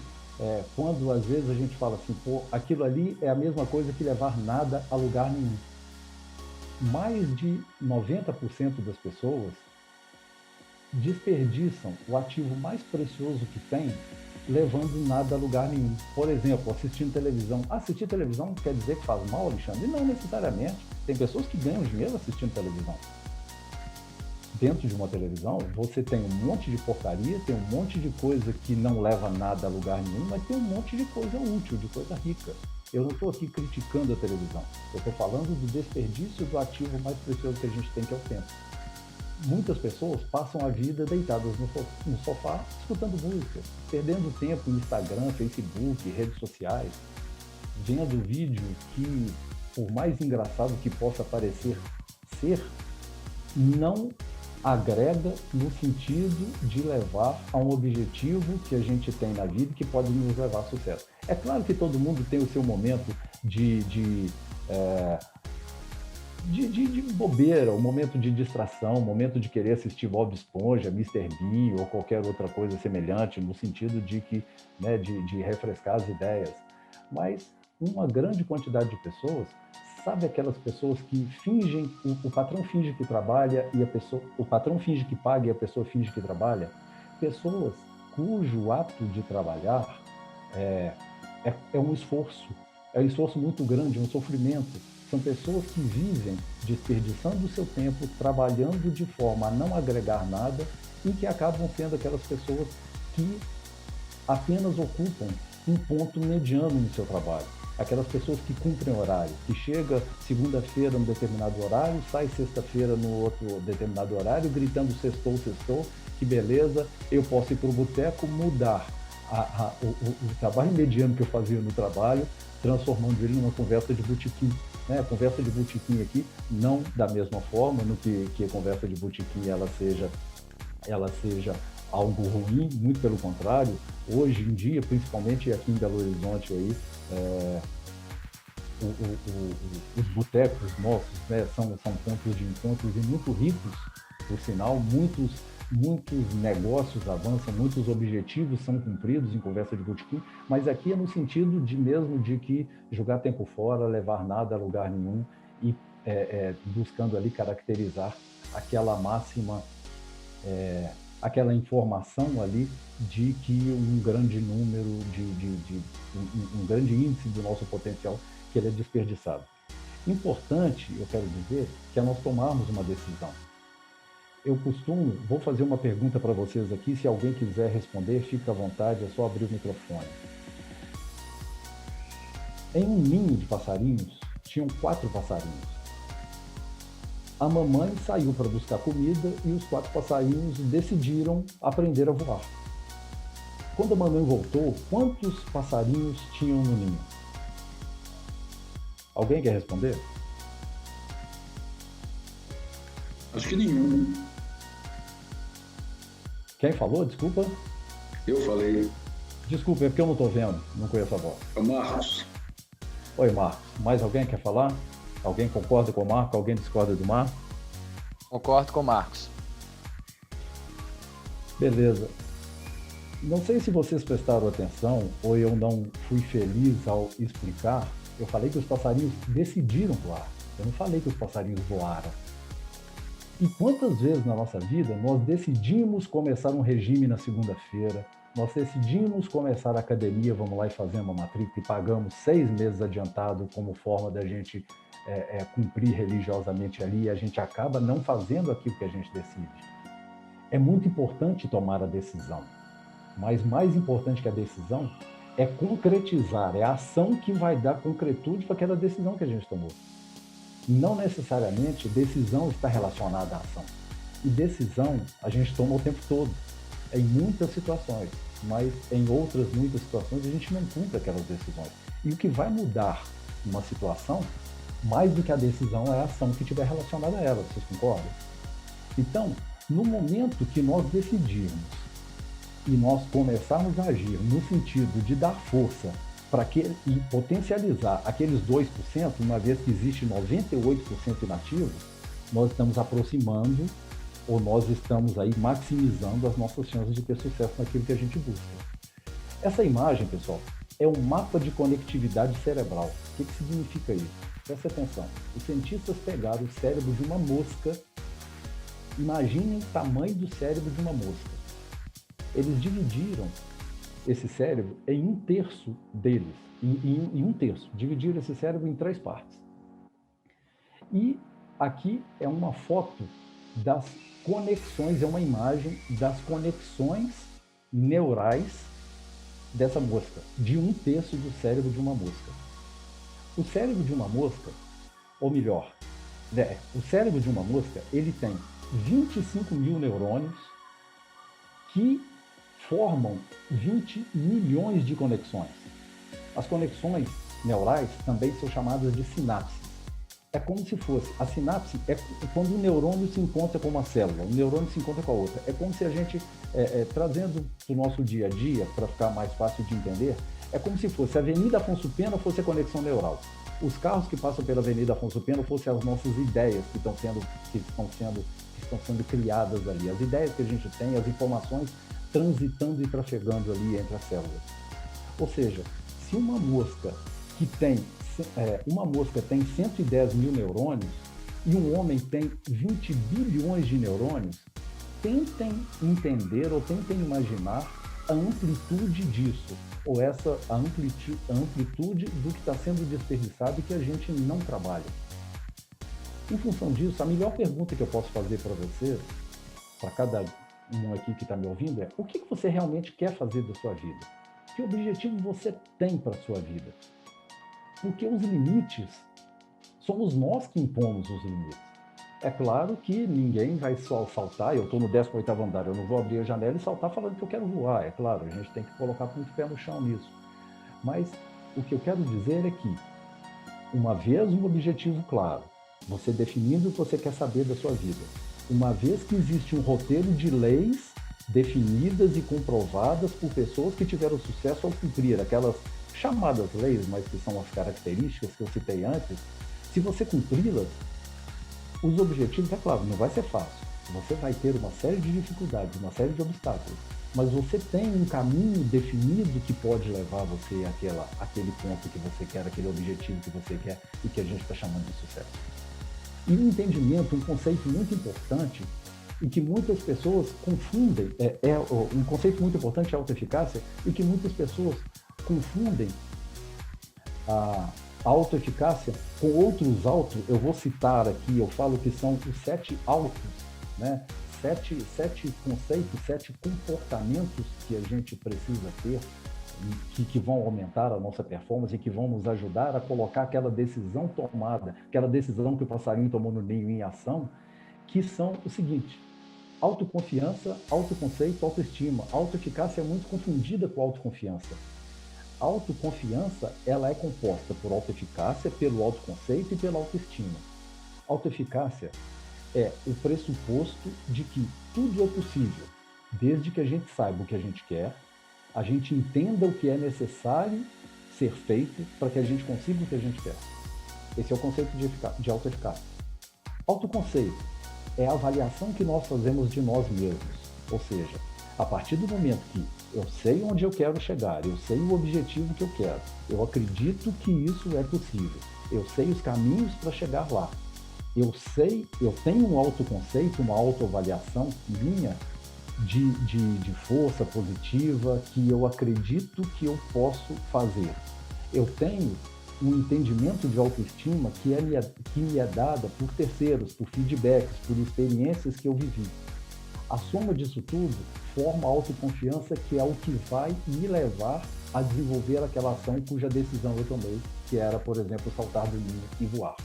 quando às vezes a gente fala assim, pô, aquilo ali é a mesma coisa que levar nada a lugar nenhum. Mais de 90% das pessoas desperdiçam o ativo mais precioso que tem, levando nada a lugar nenhum. Por exemplo, assistindo televisão. Assistir televisão não quer dizer que faz mal, Alexandre? Não necessariamente. Tem pessoas que ganham dinheiro assistindo televisão. Dentro de uma televisão, você tem um monte de porcaria, tem um monte de coisa que não leva nada a lugar nenhum, mas tem um monte de coisa útil, de coisa rica. Eu não estou aqui criticando a televisão. Eu estou falando do desperdício do ativo mais precioso que a gente tem, que é o tempo. Muitas pessoas passam a vida deitadas no sofá, escutando música, perdendo tempo em Instagram, Facebook, redes sociais, vendo vídeo que, por mais engraçado que possa parecer ser, não agrega no sentido de levar a um objetivo que a gente tem na vida e que pode nos levar a sucesso. É claro que todo mundo tem o seu momento de bobeira, um momento de distração, um momento de querer assistir Bob Esponja, Mr. Bean ou qualquer outra coisa semelhante, no sentido de que, né, de refrescar as ideias. Mas uma grande quantidade de pessoas, sabe aquelas pessoas que fingem, o patrão finge que trabalha e o patrão finge que paga e a pessoa finge que trabalha? Pessoas cujo ato de trabalhar é um esforço muito grande, um sofrimento. São pessoas que vivem desperdiçando o seu tempo, trabalhando de forma a não agregar nada e que acabam sendo aquelas pessoas que apenas ocupam um ponto mediano no seu trabalho. Aquelas pessoas que cumprem horário, que chega segunda-feira num determinado horário, sai sexta-feira no outro determinado horário, gritando sextou, sextou, que beleza, eu posso ir para o boteco, mudar o trabalho mediano que eu fazia no trabalho, transformando ele numa conversa de botequim. A conversa de botequim aqui, não da mesma forma, no que a conversa de botequim ela seja algo ruim, muito pelo contrário. Hoje em dia, principalmente aqui em Belo Horizonte, aí, os botecos nossos, né, são pontos de encontros e muito ricos, por sinal, muitos negócios avançam, muitos objetivos são cumpridos em conversa de botequim, mas aqui é no sentido de que jogar tempo fora, levar nada a lugar nenhum e buscando ali caracterizar aquela máxima, aquela informação ali de que um grande número, um grande índice do nosso potencial, que ele é desperdiçado. Importante, eu quero dizer, que é nós tomarmos uma decisão. Vou fazer uma pergunta para vocês aqui, se alguém quiser responder, fica à vontade, é só abrir o microfone. Em um ninho de passarinhos, tinham 4 passarinhos. A mamãe saiu para buscar comida e os 4 passarinhos decidiram aprender a voar. Quando a mamãe voltou, quantos passarinhos tinham no ninho? Alguém quer responder? Acho que nenhum. Quem falou? Desculpa. Eu falei. Desculpa, é porque eu não estou vendo, não conheço a voz. É o Marcos. Oi, Marcos. Mais alguém quer falar? Alguém concorda com o Marcos? Alguém discorda do Marcos? Concordo com o Marcos. Beleza. Não sei se vocês prestaram atenção ou eu não fui feliz ao explicar. Eu falei que os passarinhos decidiram voar. Eu não falei que os passarinhos voaram. E quantas vezes na nossa vida nós decidimos começar um regime na segunda-feira, nós decidimos começar a academia, vamos lá e fazemos uma matrícula e pagamos 6 meses adiantado como forma da gente cumprir religiosamente ali, e a gente acaba não fazendo aquilo que a gente decide. É muito importante tomar a decisão, mas mais importante que a decisão é concretizar, é a ação que vai dar concretude para aquela decisão que a gente tomou. Não necessariamente decisão está relacionada à ação. E decisão a gente toma o tempo todo, em muitas situações, mas em outras muitas situações a gente não cumpre aquelas decisões. E o que vai mudar uma situação, mais do que a decisão, é a ação que estiver relacionada a ela, vocês concordam? Então, no momento que nós decidirmos e nós começarmos a agir no sentido de dar força e potencializar aqueles 2%, uma vez que existe 98% inativo, nós estamos aproximando ou nós estamos aí maximizando as nossas chances de ter sucesso naquilo que a gente busca. Essa imagem, pessoal, é um mapa de conectividade cerebral. O que significa isso? Presta atenção. Os cientistas pegaram o cérebro de uma mosca. Imaginem o tamanho do cérebro de uma mosca. Eles dividiram esse cérebro em 1/3 deles, em 1/3. Dividiram esse cérebro em 3 partes. E aqui é uma foto das conexões, é uma imagem das conexões neurais dessa mosca, de 1/3 do cérebro de uma mosca. O cérebro de uma mosca, ou melhor, o cérebro de uma mosca, ele tem 25 mil neurônios que formam 20 milhões de conexões. As conexões neurais também são chamadas de sinapses. É como se fosse, a sinapse é quando um neurônio se encontra com uma célula, um neurônio se encontra com a outra. É como se a gente, trazendo para o nosso dia a dia, para ficar mais fácil de entender, é como se fosse a Avenida Afonso Pena fosse a conexão neural. Os carros que passam pela Avenida Afonso Pena fossem as nossas ideias que estão sendo criadas ali. As ideias que a gente tem, as informações transitando e trafegando ali entre as células. Ou seja, se uma mosca tem 110 mil neurônios e um homem tem 20 bilhões de neurônios, tentem entender ou tentem imaginar a amplitude disso, ou a amplitude do que está sendo desperdiçado e que a gente não trabalha. Em função disso, a melhor pergunta que eu posso fazer para você, para cada um aqui que está me ouvindo, é: o que você realmente quer fazer da sua vida? Que objetivo você tem para a sua vida? Porque os limites, somos nós que impomos os limites. É claro que ninguém vai só saltar, eu estou no 18º andar, eu não vou abrir a janela e saltar falando que eu quero voar. É claro, a gente tem que colocar muito pé no chão nisso. Mas o que eu quero dizer é que, uma vez um objetivo claro, você definindo o que você quer saber da sua vida, uma vez que existe um roteiro de leis definidas e comprovadas por pessoas que tiveram sucesso ao cumprir aquelas chamadas leis, mas que são as características que eu citei antes, se você cumpri-las, os objetivos, é claro, não vai ser fácil. Você vai ter uma série de dificuldades, uma série de obstáculos, mas você tem um caminho definido que pode levar você àquele ponto que você quer, aquele objetivo que você quer e que a gente está chamando de sucesso. E um entendimento, um conceito muito importante e que muitas pessoas confundem, um conceito muito importante é a autoeficácia e que muitas pessoas confundem a autoeficácia com outros autos. Eu vou citar aqui, eu falo que são os 7 autos, né? 7 conceitos, 7 comportamentos que a gente precisa ter, que vão aumentar a nossa performance e que vão nos ajudar a colocar aquela decisão tomada, aquela decisão que o passarinho tomou no ninho em ação, que são o seguinte: autoconfiança, autoconceito, autoestima. Autoeficácia é muito confundida com autoconfiança. Autoconfiança, ela é composta por autoeficácia, pelo autoconceito e pela autoestima. Autoeficácia é o pressuposto de que tudo é possível, desde que a gente saiba o que a gente quer, a gente entenda o que é necessário ser feito para que a gente consiga o que a gente quer. Esse é o conceito de autoeficácia. Autoconceito é a avaliação que nós fazemos de nós mesmos. Ou seja, a partir do momento que eu sei onde eu quero chegar, eu sei o objetivo que eu quero, eu acredito que isso é possível, eu sei os caminhos para chegar lá, eu tenho um autoconceito, uma autoavaliação minha de força positiva, que eu acredito que eu posso fazer. Eu tenho um entendimento de autoestima que me é dada por terceiros, por feedbacks, por experiências que eu vivi. A soma disso tudo forma a autoconfiança, que é o que vai me levar a desenvolver aquela ação cuja decisão eu tomei, que era, por exemplo, saltar do ninho e voar.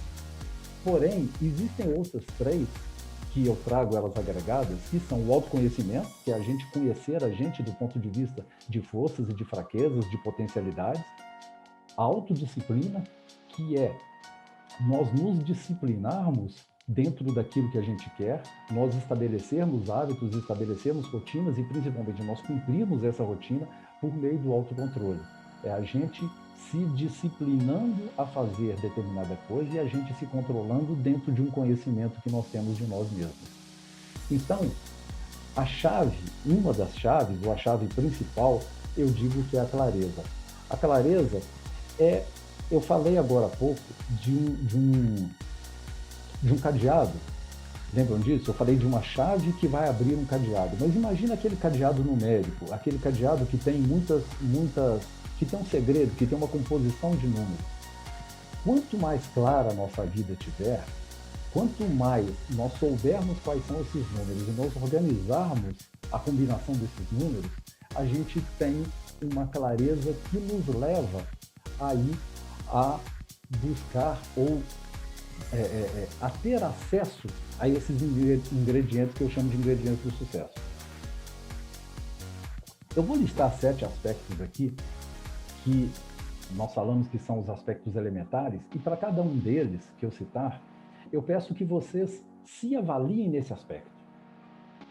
Porém, existem outras 3 que eu trago elas agregadas, que são o autoconhecimento, que é a gente conhecer a gente do ponto de vista de forças e de fraquezas, de potencialidades. A autodisciplina, que é nós nos disciplinarmos dentro daquilo que a gente quer, nós estabelecermos hábitos, estabelecermos rotinas e, principalmente, nós cumprirmos essa rotina por meio do autocontrole. É a gente se disciplinando a fazer determinada coisa e a gente se controlando dentro de um conhecimento que nós temos de nós mesmos. Então, a chave, uma das chaves, ou a chave principal, eu digo que é a clareza. A clareza é, eu falei agora há pouco de um cadeado. Lembram disso? Eu falei de uma chave que vai abrir um cadeado. Mas imagina aquele cadeado numérico, aquele cadeado que tem que tem um segredo, que tem uma composição de números. Quanto mais clara a nossa vida tiver, quanto mais nós soubermos quais são esses números e nós organizarmos a combinação desses números, a gente tem uma clareza que nos leva aí a buscar ou a ter acesso a esses ingredientes que eu chamo de ingredientes do sucesso. Eu vou listar 7 aspectos aqui que nós falamos que são os aspectos elementares, e para cada um deles que eu citar, eu peço que vocês se avaliem nesse aspecto,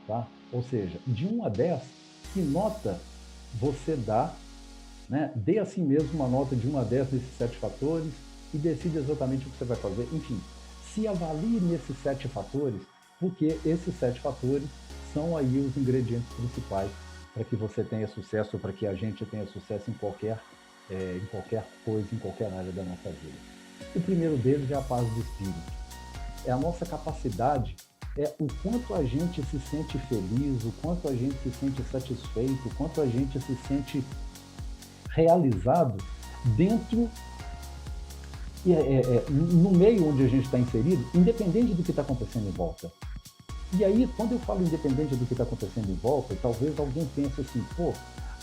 tá? Ou seja, de 1 a 10, que nota você dá, né? Dê a si mesmo uma nota de 1 a 10 nesses 7 fatores e decida exatamente o que você vai fazer. Enfim, se avalie nesses 7 fatores, porque esses 7 fatores são aí os ingredientes principais para que você tenha sucesso, para que a gente tenha sucesso em qualquer coisa, em qualquer área da nossa vida. O primeiro deles é a paz do espírito. É a nossa capacidade, é o quanto a gente se sente feliz, o quanto a gente se sente satisfeito, o quanto a gente se sente realizado dentro, no meio onde a gente está inserido, independente do que está acontecendo em volta. E aí, quando eu falo independente do que está acontecendo em volta, talvez alguém pense assim, pô,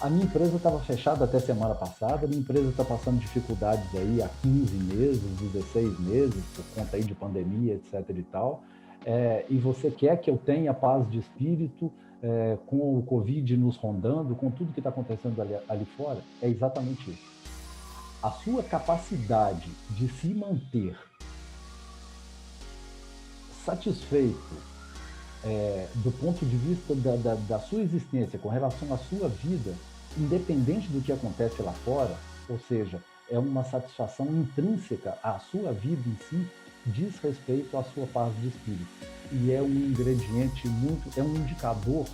a minha empresa estava fechada até semana passada, a minha empresa está passando dificuldades aí há 15 meses, 16 meses, por conta aí de pandemia, etc e tal, e você quer que eu tenha paz de espírito com o Covid nos rondando, com tudo que está acontecendo ali fora? É exatamente isso. A sua capacidade de se manter satisfeito do ponto de vista da sua existência com relação à sua vida, independente do que acontece lá fora, ou seja, é uma satisfação intrínseca à sua vida em si, diz respeito à sua paz de espírito. E é um ingrediente é um indicador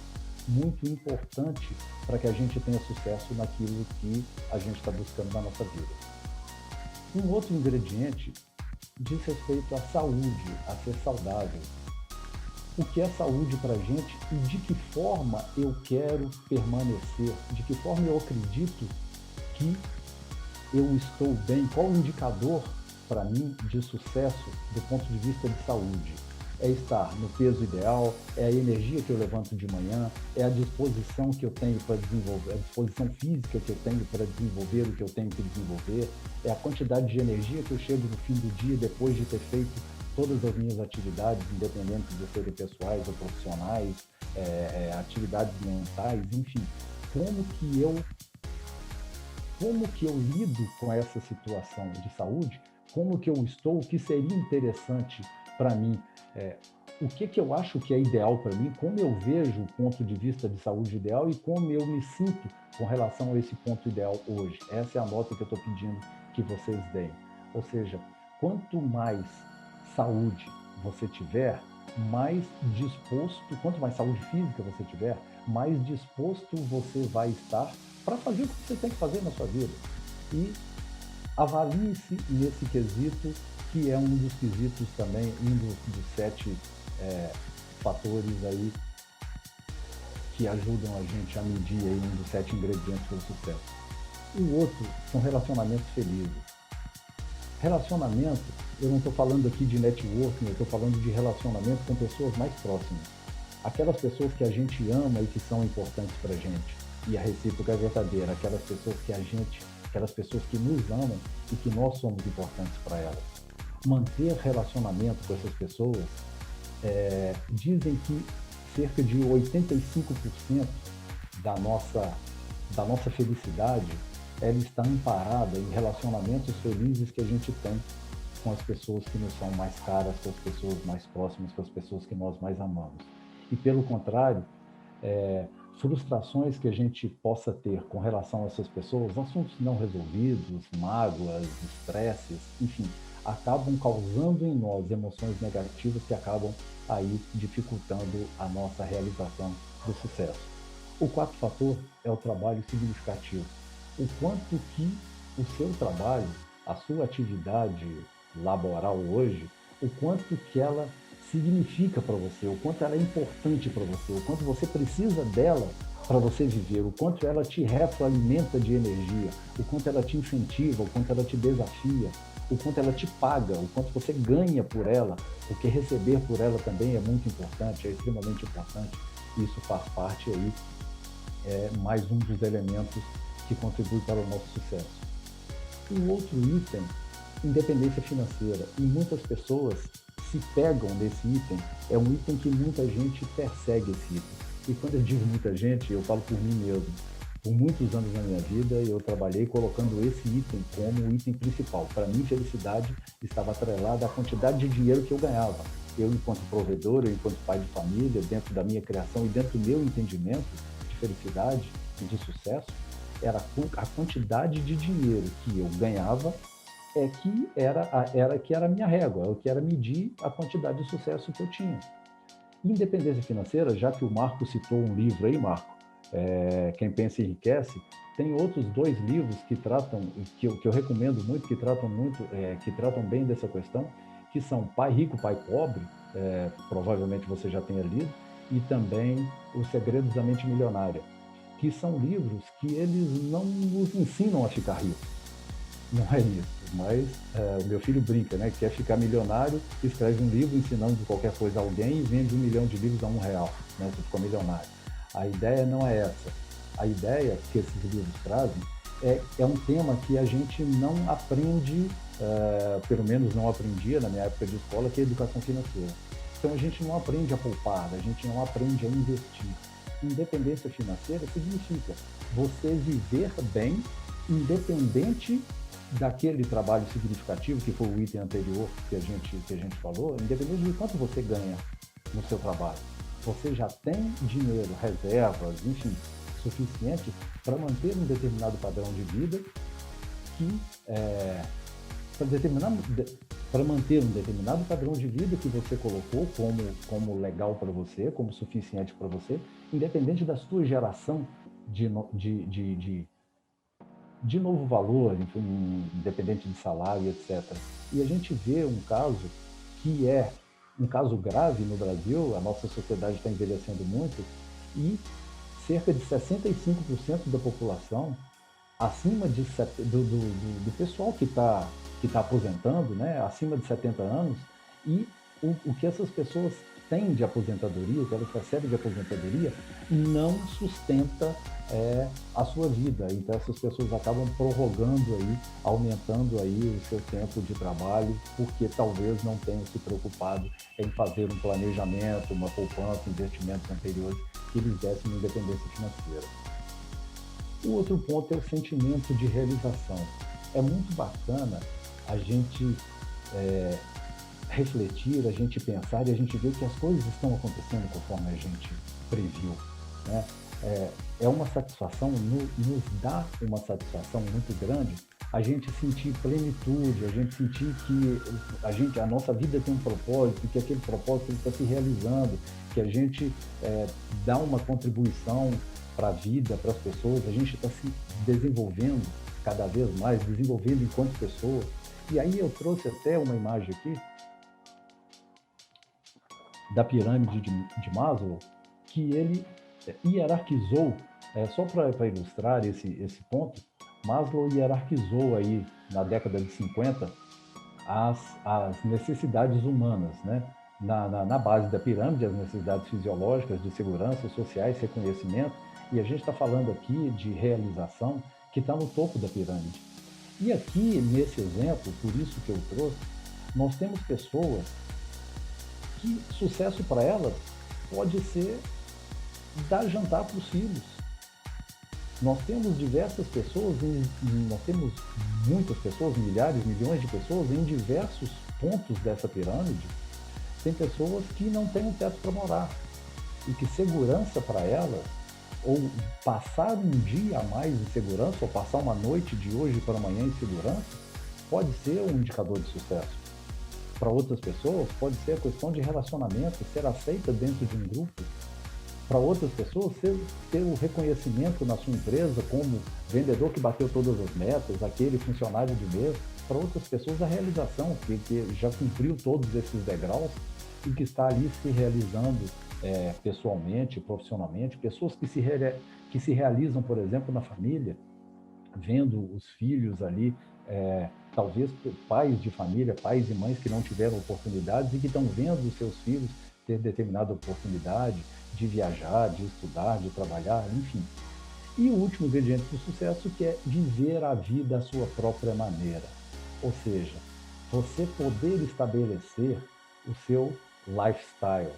muito importante para que a gente tenha sucesso naquilo que a gente está buscando na nossa vida. Um outro ingrediente diz respeito à saúde, a ser saudável. O que é saúde para a gente e de que forma eu quero permanecer, de que forma eu acredito que eu estou bem, qual o indicador para mim de sucesso do ponto de vista de saúde. É estar no peso ideal, é a energia que eu levanto de manhã, é a disposição que eu tenho para desenvolver, a disposição física que eu tenho para desenvolver o que eu tenho que desenvolver, é a quantidade de energia que eu chego no fim do dia depois de ter feito todas as minhas atividades, independentes de serem pessoais ou profissionais, atividades mentais, enfim. Como que eu lido com essa situação de saúde? Como que eu estou? O que seria interessante para mim? O que eu acho que é ideal para mim? Como eu vejo o ponto de vista de saúde ideal e como eu me sinto com relação a esse ponto ideal hoje? Essa é a nota que eu estou pedindo que vocês deem. Ou seja, quanto mais saúde você tiver, mais disposto, quanto mais saúde física você tiver, mais disposto você vai estar para fazer o que você tem que fazer na sua vida. E avalie-se nesse quesito, que é um dos quesitos também, um dos 7 fatores aí que ajudam a gente a medir aí um dos 7 ingredientes do sucesso. O outro são relacionamentos felizes. Relacionamento, eu não estou falando aqui de networking, eu estou falando de relacionamento com pessoas mais próximas. Aquelas pessoas que a gente ama e que são importantes para a gente. E a recíproca é verdadeira. Aquelas pessoas que nos amam e que nós somos importantes para elas. Manter relacionamento com essas pessoas, dizem que cerca de 85% da nossa felicidade ela está amparada em relacionamentos felizes que a gente tem com as pessoas que nos são mais caras, com as pessoas mais próximas, com as pessoas que nós mais amamos. E pelo contrário, frustrações que a gente possa ter com relação a essas pessoas, assuntos não resolvidos, mágoas, estresses, enfim, acabam causando em nós emoções negativas que acabam aí dificultando a nossa realização do sucesso. O quarto fator é o trabalho significativo. O quanto que o seu trabalho, a sua atividade laboral hoje, o quanto que ela significa para você, o quanto ela é importante para você, o quanto você precisa dela para você viver, o quanto ela te retroalimenta de energia, o quanto ela te incentiva, o quanto ela te desafia, o quanto ela te paga, o quanto você ganha por ela, porque receber por ela também é muito importante, é extremamente importante. Isso faz parte aí, é mais um dos elementos que contribui para o nosso sucesso. O outro item, independência financeira, e muitas pessoas se pegam nesse item, é um item que muita gente persegue esse item. E quando eu digo muita gente, eu falo por mim mesmo. Por muitos anos na minha vida, eu trabalhei colocando esse item como o item principal. Para mim, felicidade estava atrelada à quantidade de dinheiro que eu ganhava. Eu, enquanto provedor, eu, enquanto pai de família, dentro da minha criação e dentro do meu entendimento de felicidade e de sucesso, era a quantidade de dinheiro que eu ganhava que era a minha régua, que era medir a quantidade de sucesso que eu tinha. Independência financeira, já que o Marco citou um livro aí, Marco, Quem Pensa Enriquece, tem outros 2 livros que tratam, que eu recomendo muito, que tratam bem dessa questão, que são Pai Rico, Pai Pobre, provavelmente você já tenha lido, e também Os Segredos da Mente Milionária, que são livros que eles não nos ensinam a ficar ricos. Não é isso, mas o meu filho brinca, né? Quer ficar milionário, escreve um livro ensinando qualquer coisa a alguém e vende 1 milhão de livros a R$1, né? Você ficou milionário. A ideia não é essa. A ideia que esses livros trazem é um tema que a gente não aprende, pelo menos não aprendia na minha época de escola, que é a educação financeira. Então a gente não aprende a poupar, a gente não aprende a investir. Independência financeira significa você viver bem, independente daquele trabalho significativo, que foi o item anterior que a gente falou, independente de quanto você ganha no seu trabalho. Você já tem dinheiro, reservas, enfim, suficiente para manter um determinado padrão de vida para manter um determinado padrão de vida que você colocou como legal para você, como suficiente para você, independente da sua geração de novo valor, enfim, independente de salário, etc. E a gente vê um caso que é um caso grave no Brasil, a nossa sociedade está envelhecendo muito, e cerca de 65% da população, acima do pessoal que está aposentando, né, acima de 70 anos, e o que essas pessoas têm de aposentadoria, o que elas recebem de aposentadoria, não sustenta a sua vida. Então essas pessoas acabam prorrogando aí, aumentando aí o seu tempo de trabalho, porque talvez não tenham se preocupado em fazer um planejamento, uma poupança, investimentos anteriores que lhes dessem uma independência financeira. O outro ponto é o sentimento de realização. É muito bacana a gente refletir, a gente pensar e a gente ver que as coisas estão acontecendo conforme a gente previu, né? É uma satisfação, nos dá uma satisfação muito grande a gente sentir plenitude, a gente sentir que a nossa vida tem um propósito, que aquele propósito está se realizando, que a gente dá uma contribuição para a vida, para as pessoas, a gente está se desenvolvendo cada vez mais, desenvolvendo enquanto pessoa. E aí eu trouxe até uma imagem aqui da pirâmide de Maslow, que ele hierarquizou, só para ilustrar esse ponto, Maslow hierarquizou aí na década de 50 as necessidades humanas, né? Na base da pirâmide, as necessidades fisiológicas, de segurança, sociais, reconhecimento, e a gente está falando aqui de realização que está no topo da pirâmide. E aqui, nesse exemplo, por isso que eu trouxe, nós temos pessoas que sucesso para elas pode ser dar jantar para os filhos. Nós temos diversas pessoas, nós temos muitas pessoas, milhares, milhões de pessoas em diversos pontos dessa pirâmide. Tem pessoas que não têm um teto para morar e que segurança para elas, ou passar um dia a mais em segurança, ou passar uma noite de hoje para amanhã em segurança, pode ser um indicador de sucesso. Para outras pessoas, pode ser a questão de relacionamento, ser aceita dentro de um grupo. Para outras pessoas, ter o reconhecimento na sua empresa como vendedor que bateu todas as metas, aquele funcionário de mês. Para outras pessoas, a realização, que já cumpriu todos esses degraus e que está ali se realizando pessoalmente, profissionalmente. Pessoas que se realizam, por exemplo, na família, vendo os filhos ali, talvez pais de família, pais e mães que não tiveram oportunidades e que estão vendo os seus filhos ter determinada oportunidade de viajar, de estudar, de trabalhar, enfim. E o último ingrediente do sucesso, que é viver a vida à sua própria maneira. Ou seja, você poder estabelecer o seu lifestyle.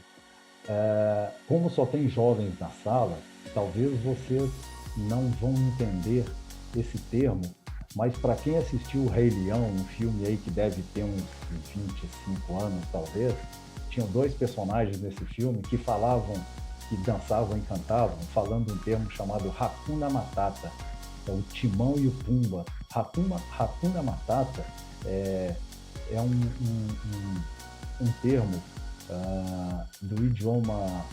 Como só tem jovens na sala, talvez vocês não vão entender esse termo, mas para quem assistiu o Rei Leão, um filme aí que deve ter uns 25 anos talvez, tinham 2 personagens nesse filme que falavam, que dançavam e cantavam, falando um termo chamado Hakuna Matata, é o Timão e o Pumba. Hakuna Matata é um termo do idioma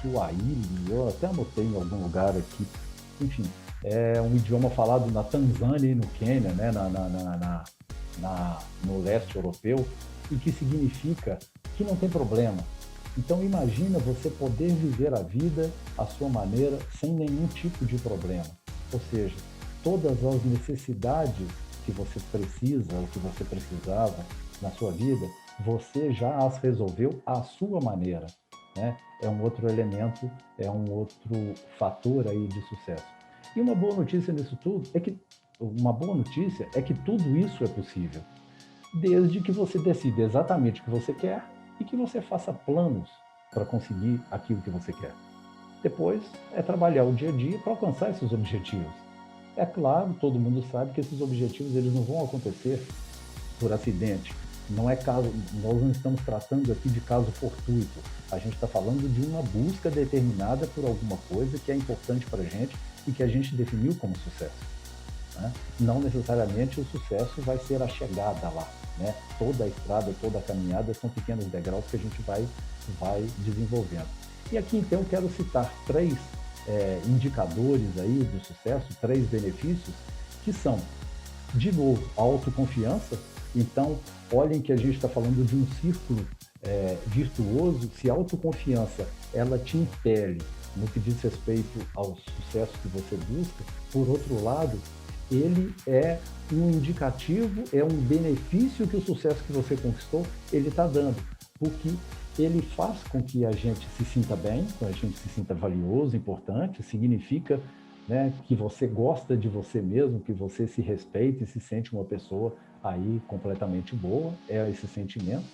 Swahili, eu até anotei em algum lugar aqui, enfim, é um idioma falado na Tanzânia e no Quênia, né, no leste europeu, e que significa que não tem problema. Então imagina você poder viver a vida à sua maneira, sem nenhum tipo de problema. Ou seja, todas as necessidades que você precisa, ou que você precisava na sua vida, você já as resolveu à sua maneira, né? É um outro elemento, é um outro fator aí de sucesso. E uma boa notícia nisso tudo é que tudo isso é possível, desde que você decida exatamente o que você quer e que você faça planos para conseguir aquilo que você quer. Depois é trabalhar o dia a dia para alcançar esses objetivos. É claro, todo mundo sabe que esses objetivos eles não vão acontecer por acidente. Não é caso, nós não estamos tratando aqui de caso fortuito. A gente está falando de uma busca determinada por alguma coisa que é importante para a gente e que a gente definiu como sucesso, né? Não necessariamente o sucesso vai ser a chegada lá, né? Toda a estrada, toda a caminhada são pequenos degraus que a gente vai desenvolvendo. E aqui então eu quero citar 3 indicadores aí do sucesso, 3 benefícios que são, de novo, a autoconfiança. Então, olhem que a gente está falando de um círculo virtuoso. Se a autoconfiança ela te impele no que diz respeito ao sucesso que você busca, por outro lado, ele é um indicativo, é um benefício que o sucesso que você conquistou, ele está dando, porque ele faz com que a gente se sinta bem, que a gente se sinta valioso, importante, significa, né, que você gosta de você mesmo, que você se respeita e se sente uma pessoa aí completamente boa, é esse sentimento.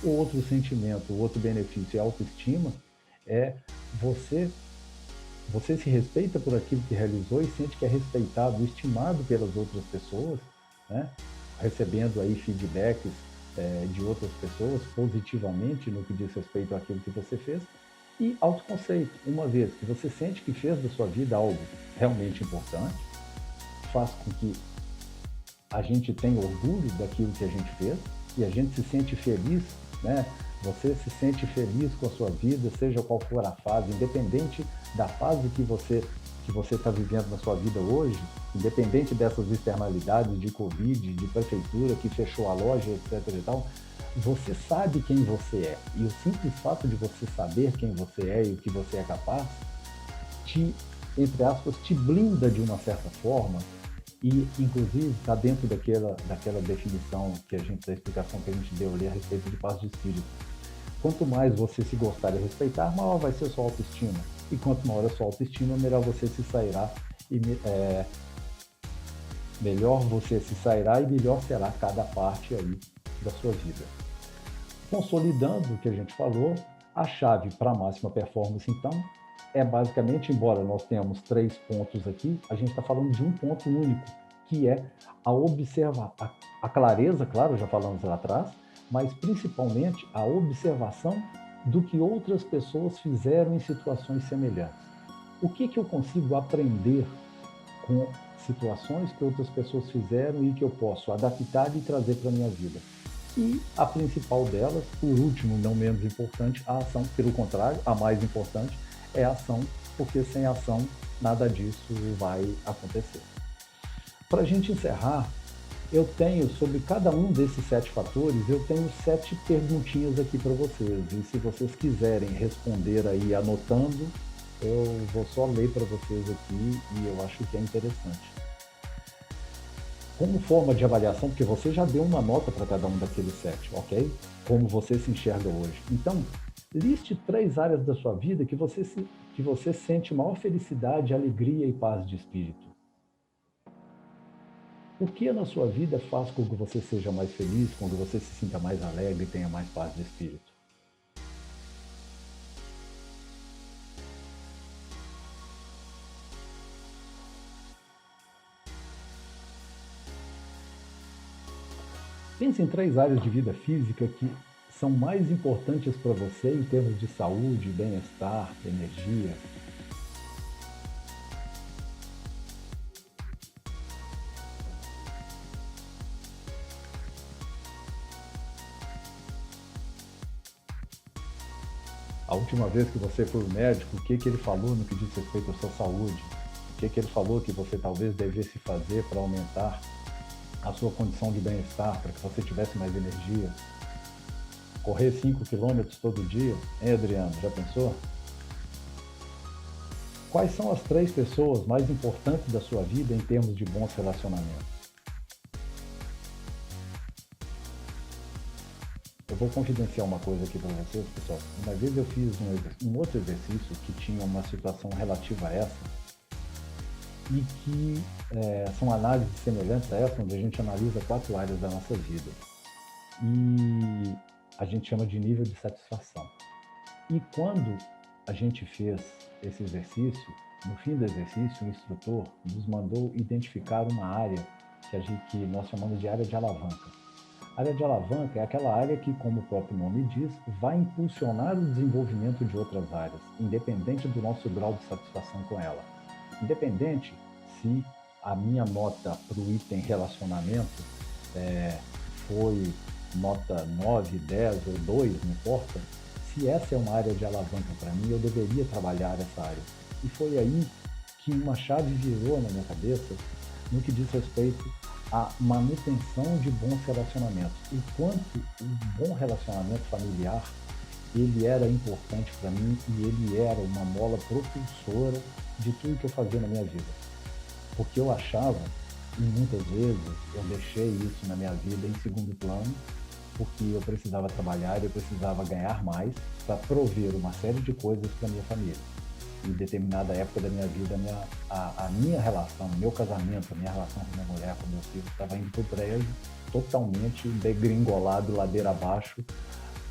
O outro sentimento, o outro benefício é a autoestima, é você se respeita por aquilo que realizou e sente que é respeitado, estimado pelas outras pessoas, né? Recebendo aí feedbacks de outras pessoas positivamente no que diz respeito àquilo que você fez. E autoconceito, uma vez que você sente que fez da sua vida algo realmente importante, faz com que a gente tenha orgulho daquilo que a gente fez e a gente se sente feliz, né? Você se sente feliz com a sua vida, seja qual for a fase, independente da fase que você está vivendo na sua vida hoje, independente dessas externalidades de Covid, de prefeitura que fechou a loja, etc. e tal, você sabe quem você é. E o simples fato de você saber quem você é e o que você é capaz, entre aspas, te blinda de uma certa forma. E, inclusive, está dentro daquela definição da explicação que a gente deu ali a respeito de paz de espírito. Quanto mais você se gostar e respeitar, maior vai ser a sua autoestima. E quanto maior a sua autoestima, melhor você se sairá e melhor será cada parte aí da sua vida. Consolidando o que a gente falou, a chave para a máxima performance, então, é basicamente, embora nós tenhamos 3 pontos aqui, a gente está falando de um ponto único, que é a clareza, claro, já falamos lá atrás, mas principalmente a observação do que outras pessoas fizeram em situações semelhantes. O que eu consigo aprender com situações que outras pessoas fizeram e que eu posso adaptar e trazer para a minha vida? E a principal delas, por último, não menos importante, a ação. Pelo contrário, a mais importante é a ação, porque sem ação nada disso vai acontecer. Para a gente encerrar, eu tenho, sobre cada um desses 7 fatores, eu tenho 7 perguntinhas aqui para vocês. E se vocês quiserem responder aí anotando, eu vou só ler para vocês aqui e eu acho que é interessante. Como forma de avaliação, porque você já deu uma nota para cada um daqueles 7, ok? Como você se enxerga hoje. Então, liste 3 áreas da sua vida que você sente maior felicidade, alegria e paz de espírito. O que na sua vida faz com que você seja mais feliz, com que você se sinta mais alegre e tenha mais paz de espírito? Pense em 3 áreas de vida física que são mais importantes para você em termos de saúde, bem-estar, energia. A última vez que você foi ao médico, o que ele falou no que diz respeito à sua saúde? O que ele falou que você talvez devesse fazer para aumentar a sua condição de bem-estar, para que você tivesse mais energia? Correr 5 quilômetros todo dia? Hein, Adriano, já pensou? Quais são as 3 pessoas mais importantes da sua vida em termos de bons relacionamentos? Eu vou confidenciar uma coisa aqui para vocês, pessoal. Uma vez eu fiz um outro exercício que tinha uma situação relativa a essa e que são análises semelhantes a essa, onde a gente analisa 4 áreas da nossa vida. E a gente chama de nível de satisfação. E quando a gente fez esse exercício, no fim do exercício, o instrutor nos mandou identificar uma área que nós chamamos de área de alavanca. A área de alavanca é aquela área que, como o próprio nome diz, vai impulsionar o desenvolvimento de outras áreas, independente do nosso grau de satisfação com ela. Independente se a minha nota para o item relacionamento foi nota 9, 10 ou 2, não importa, se essa é uma área de alavanca para mim, eu deveria trabalhar essa área. E foi aí que uma chave virou na minha cabeça no que diz respeito à manutenção de bons relacionamentos. E quanto um bom relacionamento familiar, ele era importante para mim e ele era uma mola propulsora de tudo que eu fazia na minha vida. Porque eu achava, e muitas vezes eu deixei isso na minha vida em segundo plano, porque eu precisava trabalhar, eu precisava ganhar mais para prover uma série de coisas para minha família. Em determinada época da minha vida, a minha relação, o meu casamento, a minha relação com minha mulher, com meu filho, estava indo para o brejo, totalmente degringolado, ladeira abaixo,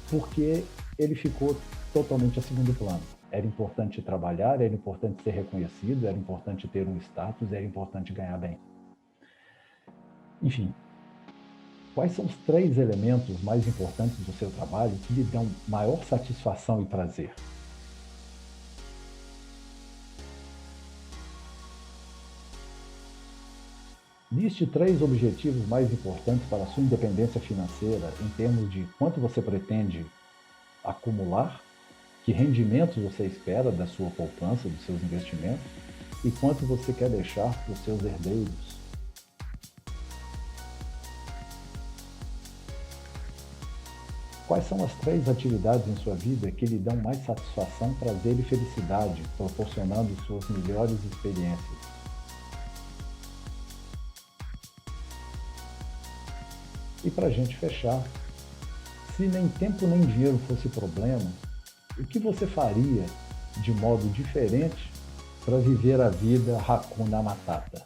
porque ele ficou totalmente a segundo plano. Era importante trabalhar, era importante ser reconhecido, era importante ter um status, era importante ganhar bem. Enfim, quais são os 3 elementos mais importantes do seu trabalho que lhe dão maior satisfação e prazer? Liste 3 objetivos mais importantes para a sua independência financeira em termos de quanto você pretende acumular, que rendimentos você espera da sua poupança, dos seus investimentos e quanto você quer deixar para os seus herdeiros. Quais são as 3 atividades em sua vida que lhe dão mais satisfação, prazer e felicidade, proporcionando suas melhores experiências? E para a gente fechar, se nem tempo nem dinheiro fosse problema, o que você faria de modo diferente para viver a vida Hakuna Matata?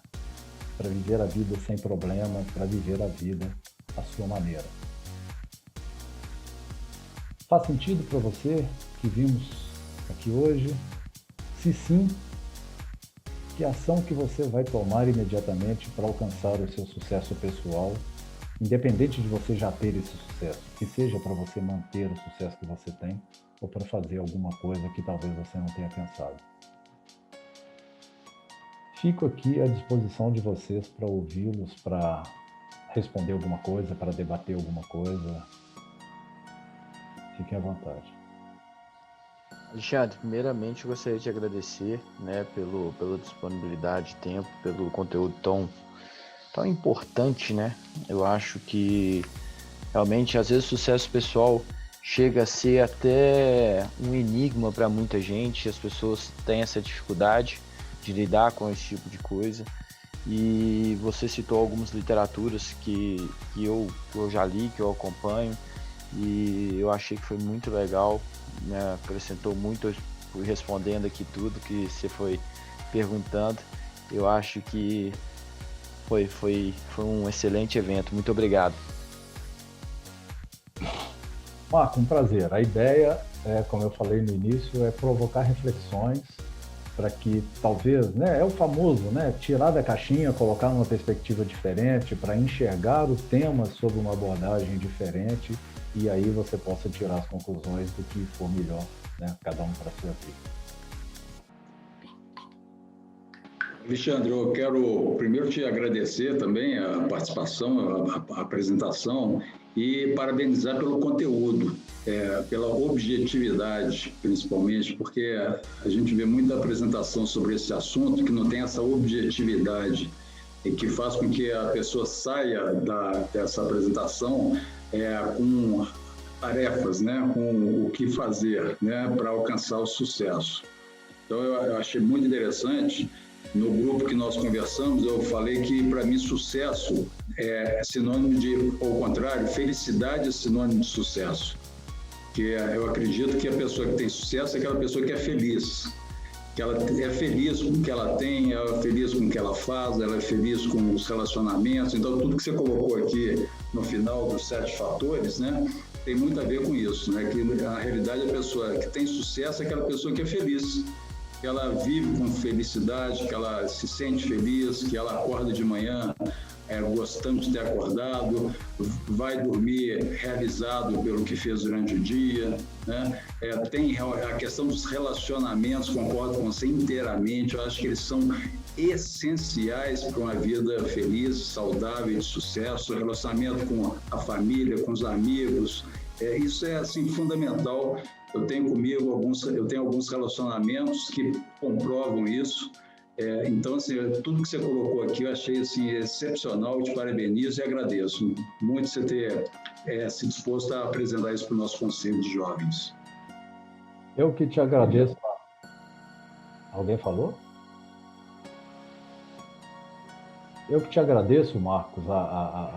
Para viver a vida sem problema, para viver a vida à sua maneira. Faz sentido para você que vimos aqui hoje? Se sim, que ação que você vai tomar imediatamente para alcançar o seu sucesso pessoal, independente de você já ter esse sucesso, que seja para você manter o sucesso que você tem ou para fazer alguma coisa que talvez você não tenha pensado. Fico aqui à disposição de vocês para ouvi-los, para responder alguma coisa, para debater alguma coisa. Fiquem à vontade. Alexandre, primeiramente eu gostaria de agradecer, né, pela disponibilidade de tempo, pelo conteúdo tão importante, né? Eu acho que realmente às vezes o sucesso pessoal chega a ser até um enigma para muita gente, as pessoas têm essa dificuldade de lidar com esse tipo de coisa. E você citou algumas literaturas que eu já li, que eu acompanho, e eu achei que foi muito legal, né? Acrescentou muito, fui respondendo aqui tudo que você foi perguntando. Eu acho que foi um excelente evento. Muito obrigado. Marco, um prazer. A ideia, como eu falei no início, é provocar reflexões para que talvez, né, é o famoso, né, tirar da caixinha, colocar numa perspectiva diferente, para enxergar o tema sob uma abordagem diferente, e aí você possa tirar as conclusões do que for melhor, né, cada um para a sua vida. Alexandre, eu quero primeiro te agradecer também a participação, a apresentação e parabenizar pelo conteúdo, pela objetividade, principalmente, porque a gente vê muita apresentação sobre esse assunto que não tem essa objetividade e que faz com que a pessoa saia dessa apresentação com tarefas, né, com o que fazer, né, para alcançar o sucesso. Então, eu achei muito interessante. No grupo que nós conversamos, eu falei que, para mim, sucesso é sinônimo de, ao contrário, felicidade é sinônimo de sucesso. Que eu acredito que a pessoa que tem sucesso é aquela pessoa que é feliz. Que ela é feliz com o que ela tem, ela é feliz com o que ela faz, ela é feliz com os relacionamentos. Então, tudo que você colocou aqui no final dos 7 fatores, né, tem muito a ver com isso, né? Que, na realidade, a pessoa que tem sucesso é aquela pessoa que é feliz. Que ela vive com felicidade, que ela se sente feliz, que ela acorda de manhã gostando de ter acordado, vai dormir realizado pelo que fez durante o dia, né? Tem a questão dos relacionamentos, concordo com você inteiramente, eu acho que eles são essenciais para uma vida feliz, saudável e de sucesso, o relacionamento com a família, com os amigos, isso é assim fundamental. Eu tenho alguns relacionamentos que comprovam isso. Então, assim, tudo que você colocou aqui eu achei assim, excepcional, te parabenizo e agradeço muito você ter se disposto a apresentar isso para o nosso Conselho de Jovens. Eu que te agradeço. Alguém falou? Eu que te agradeço, Marcos,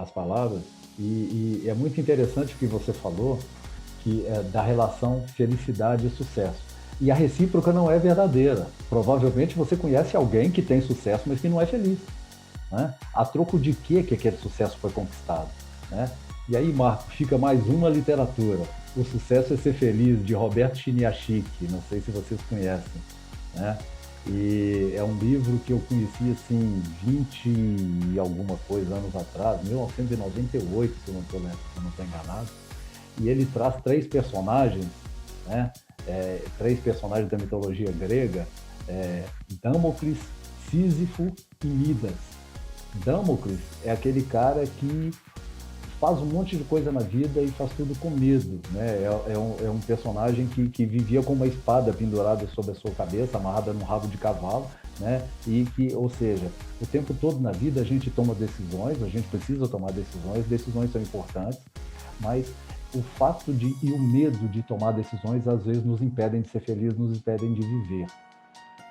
as palavras, e é muito interessante o que você falou, que da relação felicidade e sucesso. E a recíproca não é verdadeira. Provavelmente você conhece alguém que tem sucesso, mas que não é feliz, né? A troco de que aquele sucesso foi conquistado, né? E aí, Marco, fica mais uma literatura. O Sucesso é Ser Feliz, de Roberto Chiniachiki. Não sei se vocês conhecem, né? E é um livro que eu conheci assim 20 e alguma coisa anos atrás, 1998, se eu não estou enganado. E ele traz 3 personagens, né? 3 personagens da mitologia grega, Damocles, Sísifo e Midas. Damocles é aquele cara que faz um monte de coisa na vida e faz tudo com medo, né? É um personagem que vivia com uma espada pendurada sobre a sua cabeça, amarrada num rabo de cavalo, né? E que, ou seja, o tempo todo na vida a gente toma decisões, a gente precisa tomar decisões são importantes, mas o fato e o medo de tomar decisões às vezes nos impedem de ser felizes, nos impedem de viver.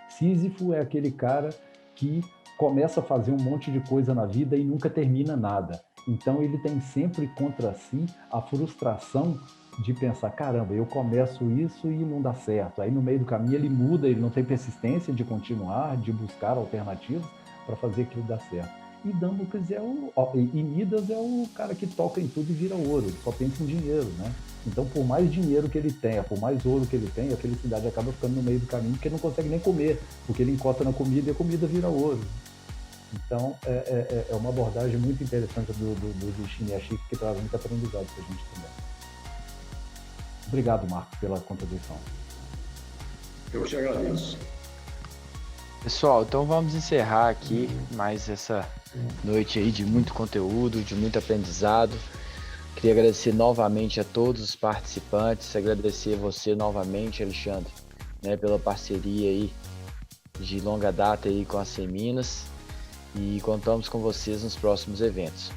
Sísifo é aquele cara que começa a fazer um monte de coisa na vida e nunca termina nada. Então ele tem sempre contra si a frustração de pensar, caramba, eu começo isso e não dá certo. Aí no meio do caminho ele muda, ele não tem persistência de continuar, de buscar alternativas para fazer aquilo dar certo. E Damocles e Midas é o cara que toca em tudo e vira ouro, ele só pensa em dinheiro, né? Então, por mais dinheiro que ele tenha, por mais ouro que ele tenha, a felicidade acaba ficando no meio do caminho, porque ele não consegue nem comer, porque ele encosta na comida e a comida vira ouro. Então, é uma abordagem muito interessante do Chiniachiki, que traz muito aprendizado para a gente também. Obrigado, Marco, pela contribuição. Eu te agradeço. Pessoal, então vamos encerrar aqui mais essa noite aí de muito conteúdo, de muito aprendizado. Queria agradecer novamente a todos os participantes, agradecer você novamente, Alexandre, né, pela parceria aí de longa data aí com a Seminas, e contamos com vocês nos próximos eventos.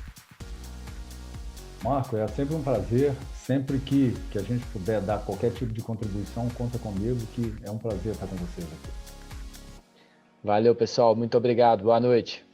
Marco, é sempre um prazer. Sempre que a gente puder dar qualquer tipo de contribuição, conta comigo, que é um prazer estar com vocês aqui. Valeu, pessoal. Muito obrigado. Boa noite.